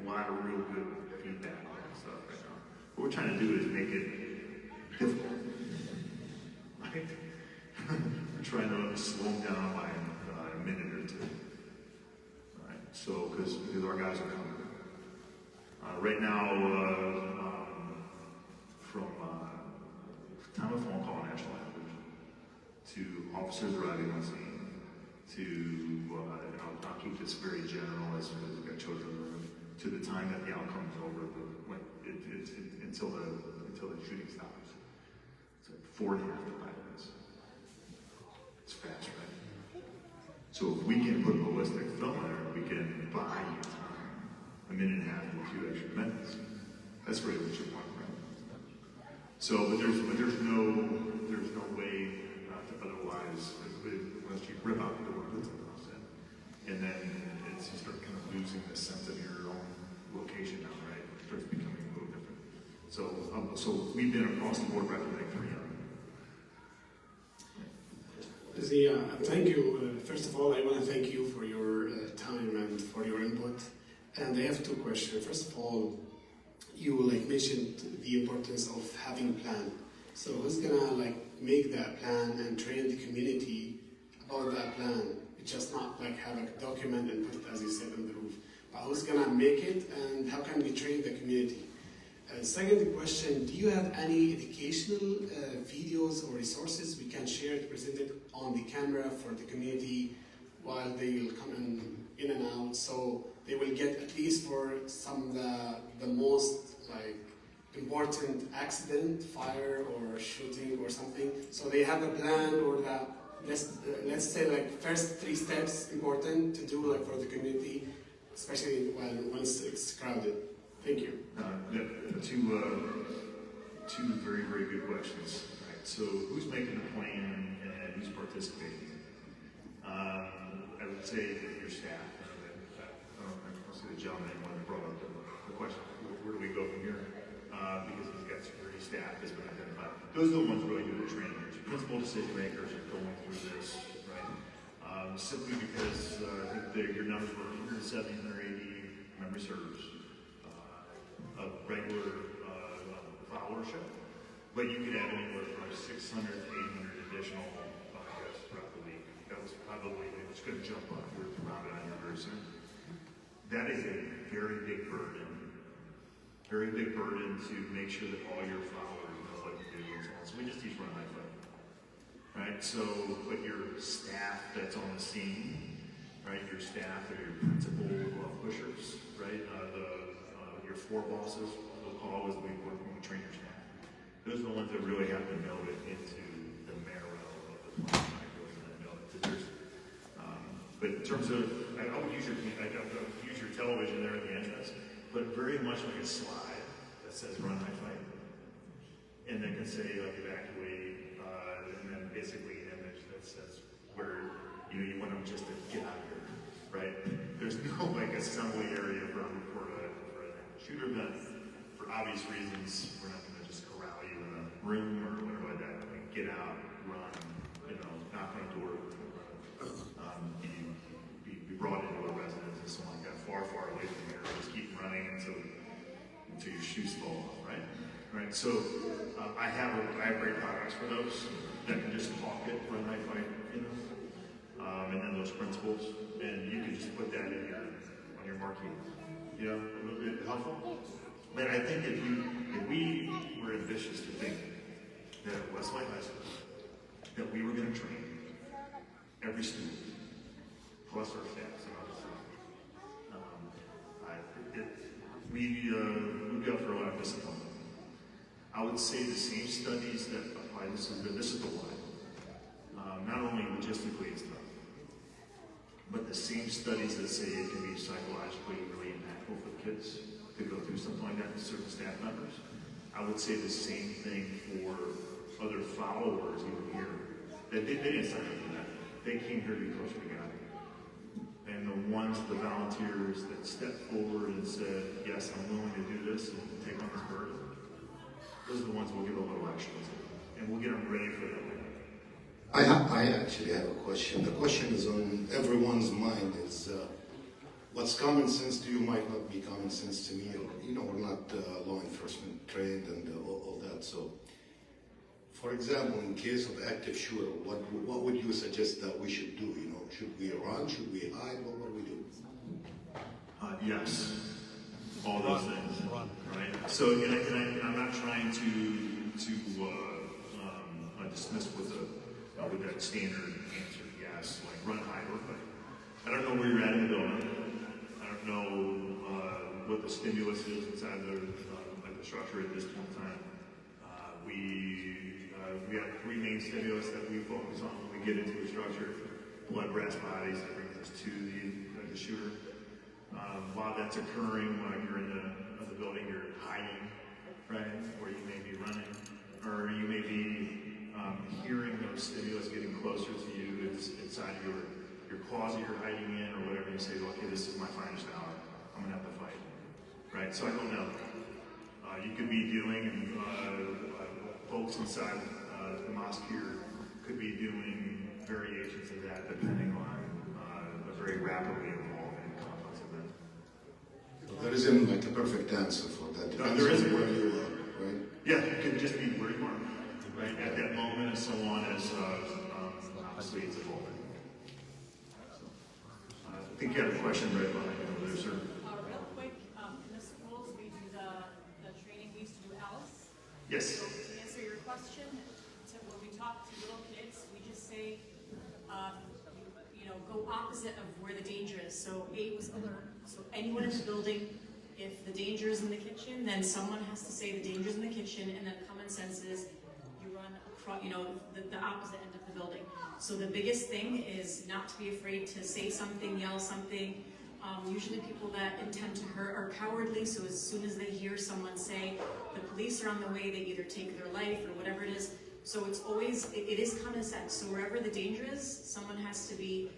lot of real good feedback on that stuff right now. What we're trying to do is make it difficult. Right? We're trying to slow them down by a minute or into. Right? So, because our guys are coming. Right now, from time of phone call national average to officers arriving on scene to, I'll keep this very general as we've got children in the room, to the time that the outcome is over, until the shooting stops. It's like 4.5 to 5 minutes. It's fast, right? So if we can put ballistic film in there, we can buy you time, 1.5 to 2 extra minutes. That's really what you want, right? So, but there's no way to otherwise, unless you rip out the door, put something else in, and then you start kind of losing the sense of your own location now, right? It starts becoming a little different. So we've been across the board right from like 3 Thank you. First of all, I want to thank you for your time and for your input. And I have 2 questions. First of all, you mentioned the importance of having a plan. So who's gonna make that plan and train the community about that plan? It's just not have a document and put it, as you said, on the roof. But who's gonna make it, and how can we train the community? Second question, do you have any educational videos or resources we can share to present it on the camera for the community while they will come in and out, so they will get at least for some the most important accident, fire or shooting or something, so they have a plan or let's say first 3 steps important to do for the community, especially once it's crowded. Thank you. Two very, very good questions. Right. So who's making the plan and who's participating? I would say that your staff. I see the gentleman that brought up the question, where do we go from here? Because he's got security staff that's been identified. Those are the ones really doing the training. Principal decision makers are going through this, right? Simply because I think your numbers were 170, 180 memory serves of regular followership, but you could add anywhere from 600 to 800 additional podcasts throughout the week. That was probably, it's going to jump up here around that very soon. That is a very big burden to make sure that all your followers know what to do and so on. So we just teach run high five, right? So, but your staff that's on the scene, right? Your staff or your principal pushers, right? Your 4 bosses, we'll call as we work when we train your staff. Those are the ones that really have to know it into the marrow of the plan. I really want to know it. But in terms of, I would use your television there at the entrance, but very much like a slide that says run, high fight, and then can say evacuate, and then basically an image that says where you want them just to get out of here, right? There's no assembly area for a shooter event. For obvious reasons, we're not going to just corral you in a room or whatever like that. Get out, run, knock on a door, be brought into a residence and something like that, far, far away from here. Just keep running until your shoes fall off, right? Right. So I have great products for those that can just talk it, run, high fight, and then those principles, and you can just put that on your marquee. A little bit helpful. But I think if we were ambitious to think that at Westlake High School, that we were going to train every student, plus our staff and other stuff, we'd go for a lot of discipline. I would say the same studies that apply this is the why. Not only logistically it's tough, but the same studies that say it can be psychologically really impactful for the kids to go through something like that with certain staff members. I would say the same thing for other followers even here. They didn't sign up for that. They came here to be closer to God. And the volunteers that stepped forward and said, yes, I'm willing to do this and take on this burden, those are the ones we'll give a little action to. And we'll get them ready for that. I actually have a question. The question is on everyone's mind is, what's common sense to you might not be common sense to me. We're not law enforcement trained and all that. So For example, in case of active shooter, what would you suggest that we should do? You know, should we run? Should we hide? What would we do? Yes, all those things, right? So, and I'm not trying to dismiss with that standard answer. Yes, like run, hide, or fight. I don't know where you're at in the building. I don't know what the stimulus is inside the structure at this point in time. We have three main stimulus that we focus on when we get into a structure: blood, brass bodies that brings us to the shooter. While that's occurring, while you're in the building, you're hiding, right? Or you may be running, or you may be hearing those stimulus getting closer to you inside your closet you're hiding in, or whatever. You say, okay, this is my finest hour. I'm gonna have to fight, right? So I don't know. You could be doing, folks inside the mosque here could be doing variations of that depending on a very rapidly evolving complex event. There isn't like a perfect answer for that. No, there isn't. Where you are, right? Yeah, it could just be where you are, right? At that moment, and so on as obviously it's evolving. So, I think you had a question right behind you over there, sir. Real quick, in the schools, we do the training, we used to do Alice. Yes. So to answer your question, when we talk to little kids, we just say, go opposite of where the danger is. So A was alert. So anyone in the building, if the danger is in the kitchen, then someone has to say the danger is in the kitchen, and then common sense is you run across, the opposite end of the building. So the biggest thing is not to be afraid to say something, yell something. Usually people that intend to hurt are cowardly, so as soon as they hear someone say, the police are on the way, they either take their life or whatever it is. So it's always, it is common sense. So wherever the danger is, someone has to be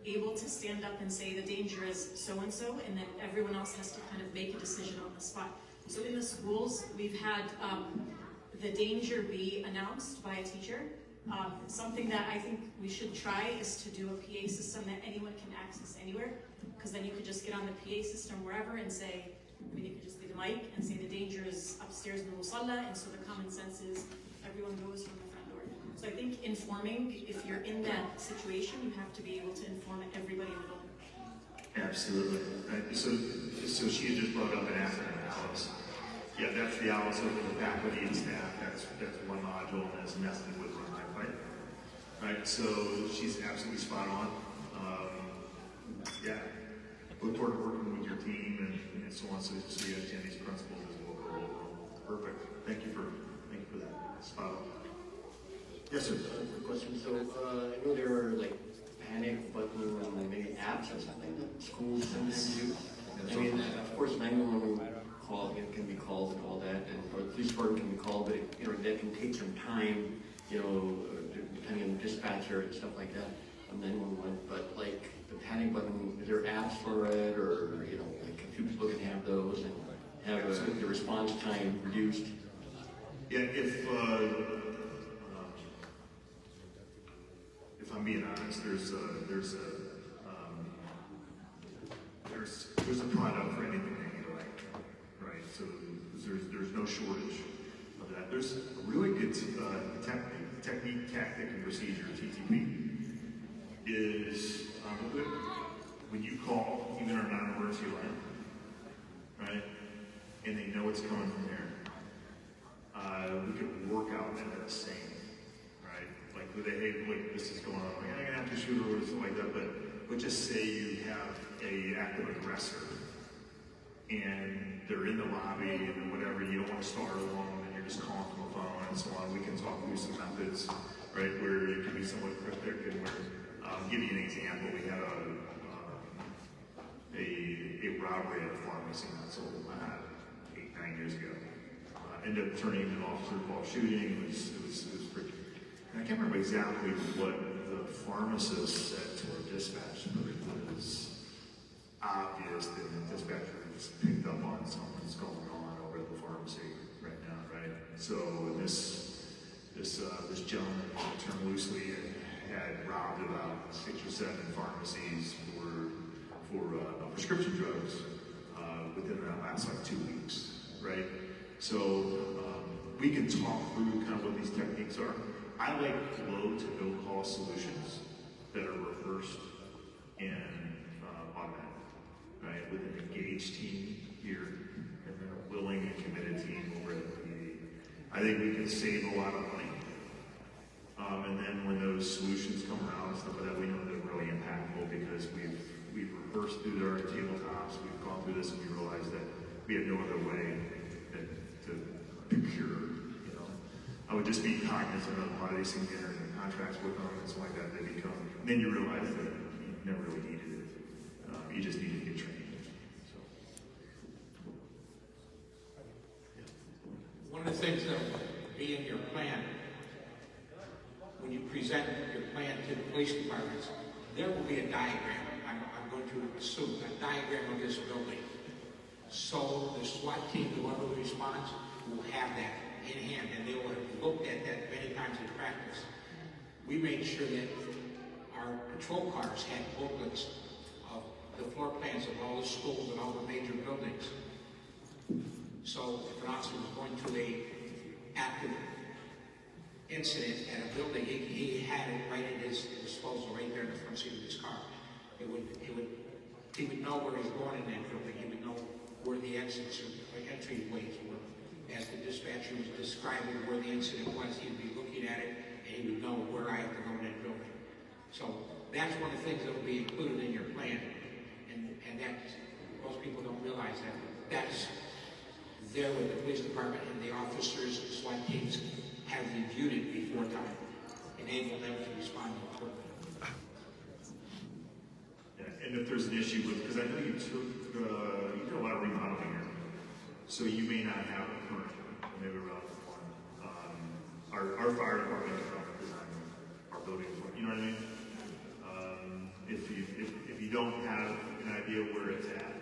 able to stand up and say the danger is so-and-so, and then everyone else has to kind of make a decision on the spot. So in the schools, we've had the danger be announced by a teacher. Something that I think we should try is to do a PA system that anyone can access anywhere, because then you could just get on the PA system wherever and say, you could just leave the mic and say the danger is upstairs in the musalla, and so the common sense is everyone goes from the front door. So I think informing, if you're in that situation, you have to be able to inform everybody in the building. Absolutely. So she had just brought up an acronym, Alice. Yeah, that's the Alice of the faculty and staff. That's one module, and that's nested with Run, Hide, Fight. Right. So she's absolutely spot on. Yeah. Look forward to working with your team and so on. So you understand these principles as well. Perfect. Thank you for that. Spot on. Yes, sir. Quick question. So I know there are like panic button and maybe apps or something that schools sometimes do. I mean, of course, 911 call can be called and all that, and or the police department can be called, but that can take some time. Depending on the dispatcher and stuff like that on 911. But like the panic button, is there apps for it, or like a few people can have those and have the response time reduced? Yeah, if I'm being honest, there's a product for anything that you like, right? So there's no shortage of that. There's a really good technique, tactic, and procedure, TTP, is when you call even our non-emergency line, right, and they know it's coming from there, we could work out that same, right? Like, hey, look, this is going on. I'm gonna have to shoot or something like that, but just say you have a active aggressor and they're in the lobby and whatever, you don't want to startle them and you're just calling from the phone and so on. We can talk through some methods, right, where it can be somewhat cryptic and where, I'll give you an example. We had a robbery at a pharmacy not so 8-9 years ago. Ended up turning into an officer-involved shooting. It was pretty. And I can't remember exactly what the pharmacist said to our dispatch, but it was obvious that the dispatcher has picked up on something's going on over at the pharmacy right now, right? So this gentleman, termed loosely, had robbed about 6 or 7 pharmacies for prescription drugs within that last 2 weeks, right? So we can talk through kind of what these techniques are. I like low to no cost solutions that are rehearsed and automatic, right? With an engaged team here and then a willing and committed team over at the PD. I think we can save a lot of money. And then when those solutions come around and stuff like that, we know they're really impactful because we've rehearsed through our tabletops, we've gone through this, and we realize that we have no other way to cure. You know, I would just be cognizant of a lot of these things enter into contracts with them and stuff like that. They become, and then you realize that you never really needed it. You just needed to get trained. So. One of the things that will be in your plan, when you present your plan to the police departments, there will be a diagram. I'm going to assume a diagram of this building. So the SWAT team, whoever responds, will have that in hand, and they will have looked at that many times in practice. We made sure that our patrol cars had booklets of the floor plans of all the schools and all the major buildings. So if an officer was going to a active incident at a building, he had it right at his disposal, right there in the front seat of his car. He would know where he's going in that building. He would know where the exits or entryways were. As the dispatcher was describing where the incident was, he'd be looking at it and he would know where I have to go in that building. So that's one of the things that will be included in your plan, and that most people don't realize that that's there with the police department and the officers, SWAT teams have reviewed it before time, enable them to respond quickly. Yeah, and if there's an issue with, because I know you did a lot of remodeling here, so you may not have a current, maybe around one. Our fire department can design our building, you know what I mean? If you don't have an idea where it's at,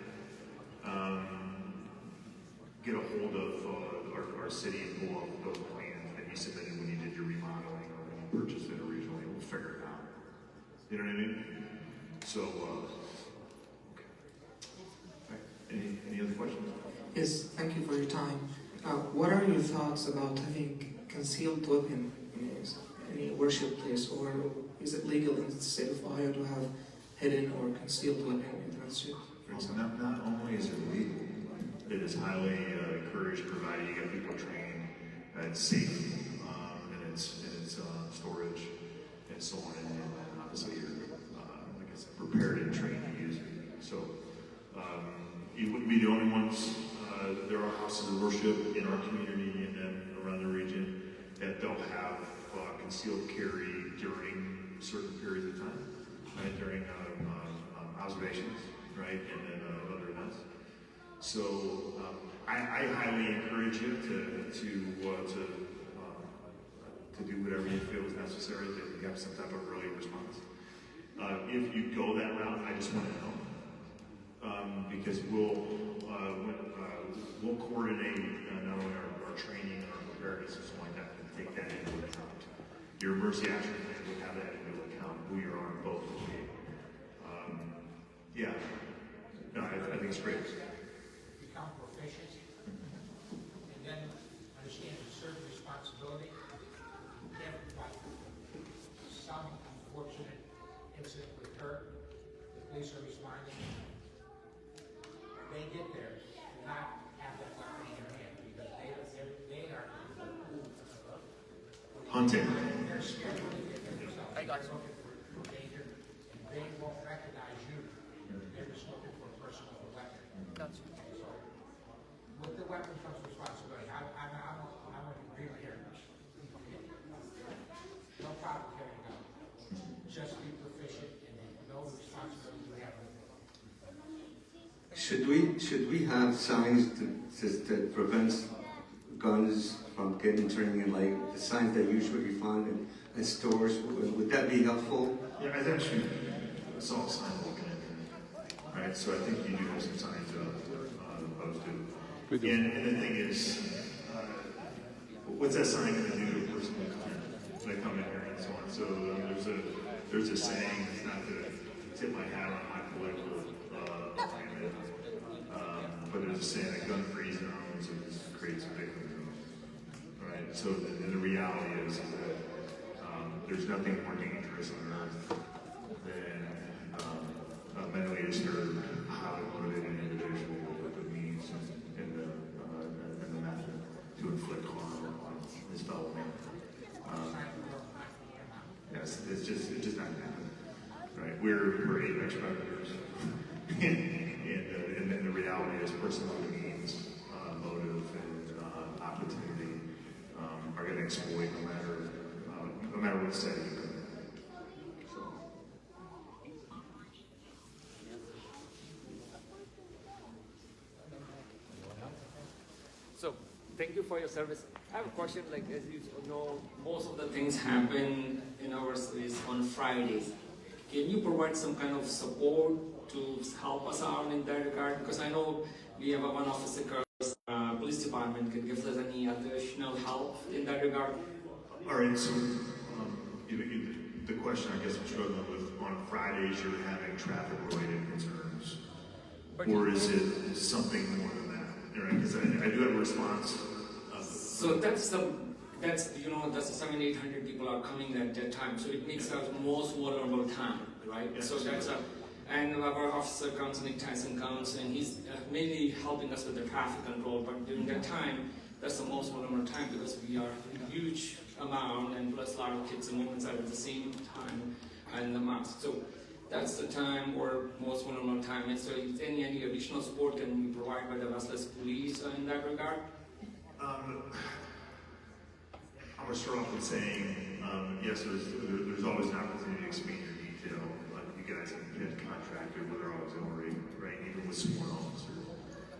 get a hold of our city and pull up those plans that you submitted when you did your remodeling or when you purchased it originally. We'll figure it out. You know what I mean? So, okay. Any other questions? Yes, thank you for your time. What are your thoughts about having concealed weapon in any worship place, or is it legal in the state of Ohio to have hidden or concealed weapon in the masjid? Not only is it legal, it is highly encouraged, provided you get people trained, it's safe, and it's storage, and so on, and obviously you're, like I said, prepared and trained to use it. So, you wouldn't be the only ones. There are houses of worship in our community and then around the region that they'll have concealed carry during certain periods of time, right? During observations, right? And then other events. So I highly encourage you to do whatever you feel is necessary to have some type of early response. If you go that route, I just want to know. Because we'll coordinate not only our training and our preparedness and stuff like that, and take that into account. Your emergency action plan would have that into account, who you're on both will be. Yeah, no, I think it's great. Become proficient, and then understand the certain responsibility. If some unfortunate incident would occur, the police are responding. They get there, do not have that weapon in their hand because they are Hunting. They're scared when they get there themselves. They're looking for danger, and they won't recognize you. They're just looking for a person with a weapon. So, with the weapon comes responsibility. I'm an agreement here. No problem carrying a gun. Just be proficient and know the responsibility you have with it. Should we have signs that prevents guns from turning in, like the signs that usually you find in stores? Would that be helpful? Yeah, I actually saw a sign looking at it. Right, so I think you do have some signs opposed to. And the thing is, what's that sign going to do to a person when they come in here and so on? So there's a saying, it's not to tip my hat on my political climate, but there's a saying that gun-free zones creates a victim zone. Right? so the reality is that there's nothing more dangerous on earth than a mentally disturbed, highly motivated individual with the means and the method to inflict harm on his fellow man. Yes, it's just not happening. Right? We're apex predators, and then the reality is personal means, motive, and opportunity are going to exploit no matter what setting you're in. So, thank you for your service. I have a question, like as you know, most of the things happen in our cities on Fridays. Can you provide some kind of support to help us out in that regard? Because I know we have a one officer, police department, can give us any additional help in that regard? All right, so the question I guess I'm struggling with, on Fridays you're having traffic-related concerns, or is it something more than that? Right? Because I do have a response. So that's the 700-800 people are coming at that time. So it makes us most vulnerable time, right? Yeah, so that's and our officer comes, Nick Tyson comes, and he's mainly helping us with the traffic control. But during that time, that's the most vulnerable time because we are a huge amount, and plus a lot of kids and women are at the same time and the mask. So that's the time or most vulnerable time. And so if any additional support can be provided by the Westlake Police in that regard? I'm going to start off with saying, yes, there's always an opportunity to expand your detail. Like you guys have contracted with our auxiliary, right? Even with sworn officers.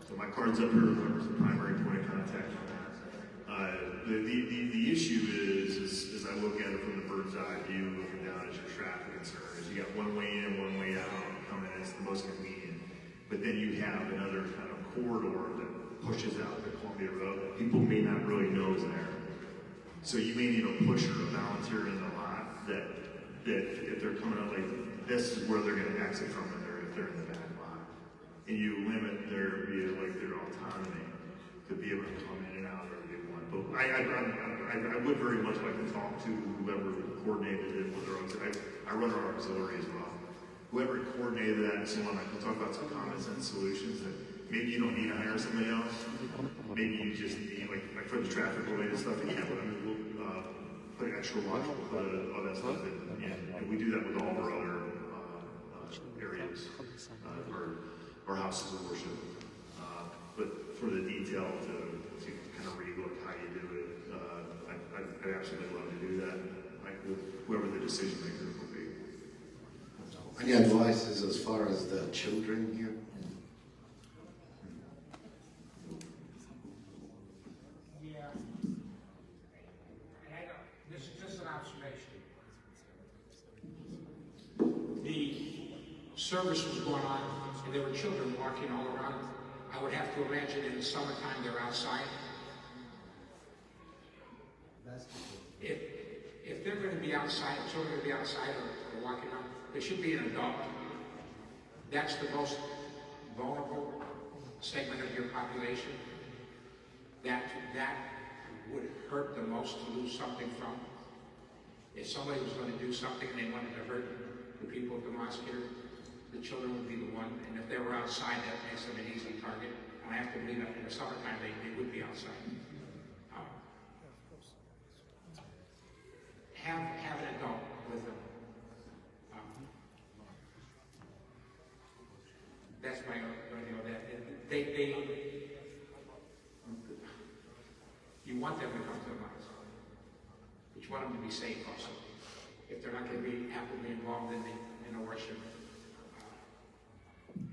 So my card's up here, whoever's the primary point of contact on that. The issue is I look at it from the bird's eye view, looking down at your traffic concerns. You got one way in, one way out, coming in, it's the most convenient. But then you have another kind of corridor that pushes out to Columbia Road that people may not really know is there. So you may need a pusher, a volunteer in the lot that if they're coming up like this is where they're going to exit from if they're in the back lot. And you limit their autonomy to be able to come in and out wherever they want. But I would very much like to talk to whoever coordinated it with their auxiliary. I run our auxiliary as well. Whoever coordinated that and so on, I can talk about some common sense solutions that maybe you don't need to hire somebody else. Maybe you just need, like for the traffic related stuff, yeah, but I mean, we'll put extra watch, we'll put all that stuff in. And we do that with all of our other areas, our houses of worship. But for the detail to kind of relook how you do it, I'd absolutely love to do that, like with whoever the decision maker will be. Any advices as far as the children here? Yeah. And this is just an observation. The service was going on, and there were children walking all around. I would have to imagine in the summertime they're outside. If they're going to be outside, children are going to be outside or walking around, there should be an adult. That's the most vulnerable segment of your population that would hurt the most to lose something from. If somebody was going to do something and they wanted to hurt the people of the mosque here, the children would be the one. And if they were outside, that makes them an easy target. And I have to believe that in the summertime they would be outside. Have an adult with them. That's my idea of that. You want them to come to the mosque, but you want them to be safe also. If they're not going to be actively involved in the worship,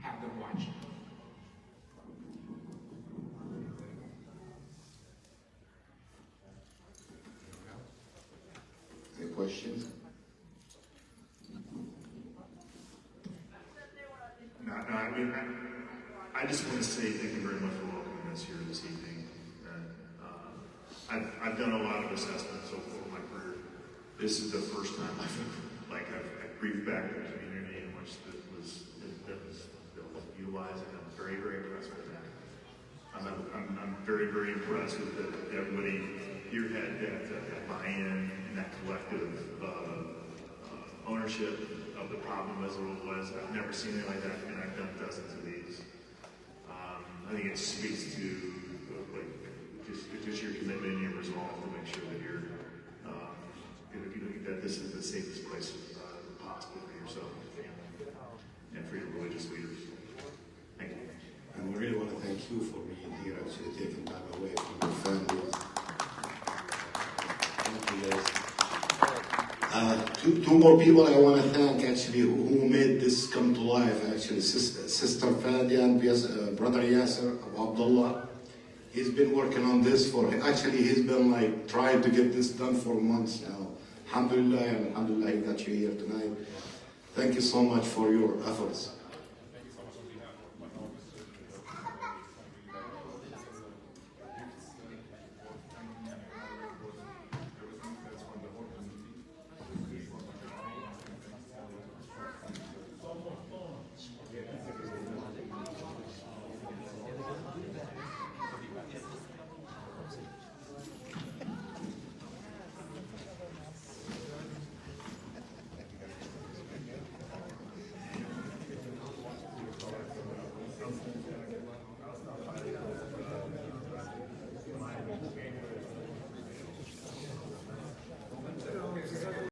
have them watch. Any questions? No, I mean, I just want to say thank you very much for welcoming us here this evening. I've done a lot of assessments over my career. This is the first time I've breathed back to the community in which that was utilized, and I'm very, very impressed with that. I'm very, very impressed with that everybody spearhead that buy-in and that collective ownership of the problem as it was. I've never seen anything like that, and I've done dozens of these. I think it speaks to just your commitment and your resolve to make sure that that this is the safest place possible for yourself and your family, and for your religious leaders. Thank you. And we really want to thank you for being here, actually taking time away from your families. Thank you guys. Two more people I want to thank actually who made this come to life actually. Sister Fadia and Brother Yasser Abdullah. He's been working on this he's been like trying to get this done for months now. Alhamdulillah, and alhamdulillah he got you here tonight. Thank you so much for your efforts.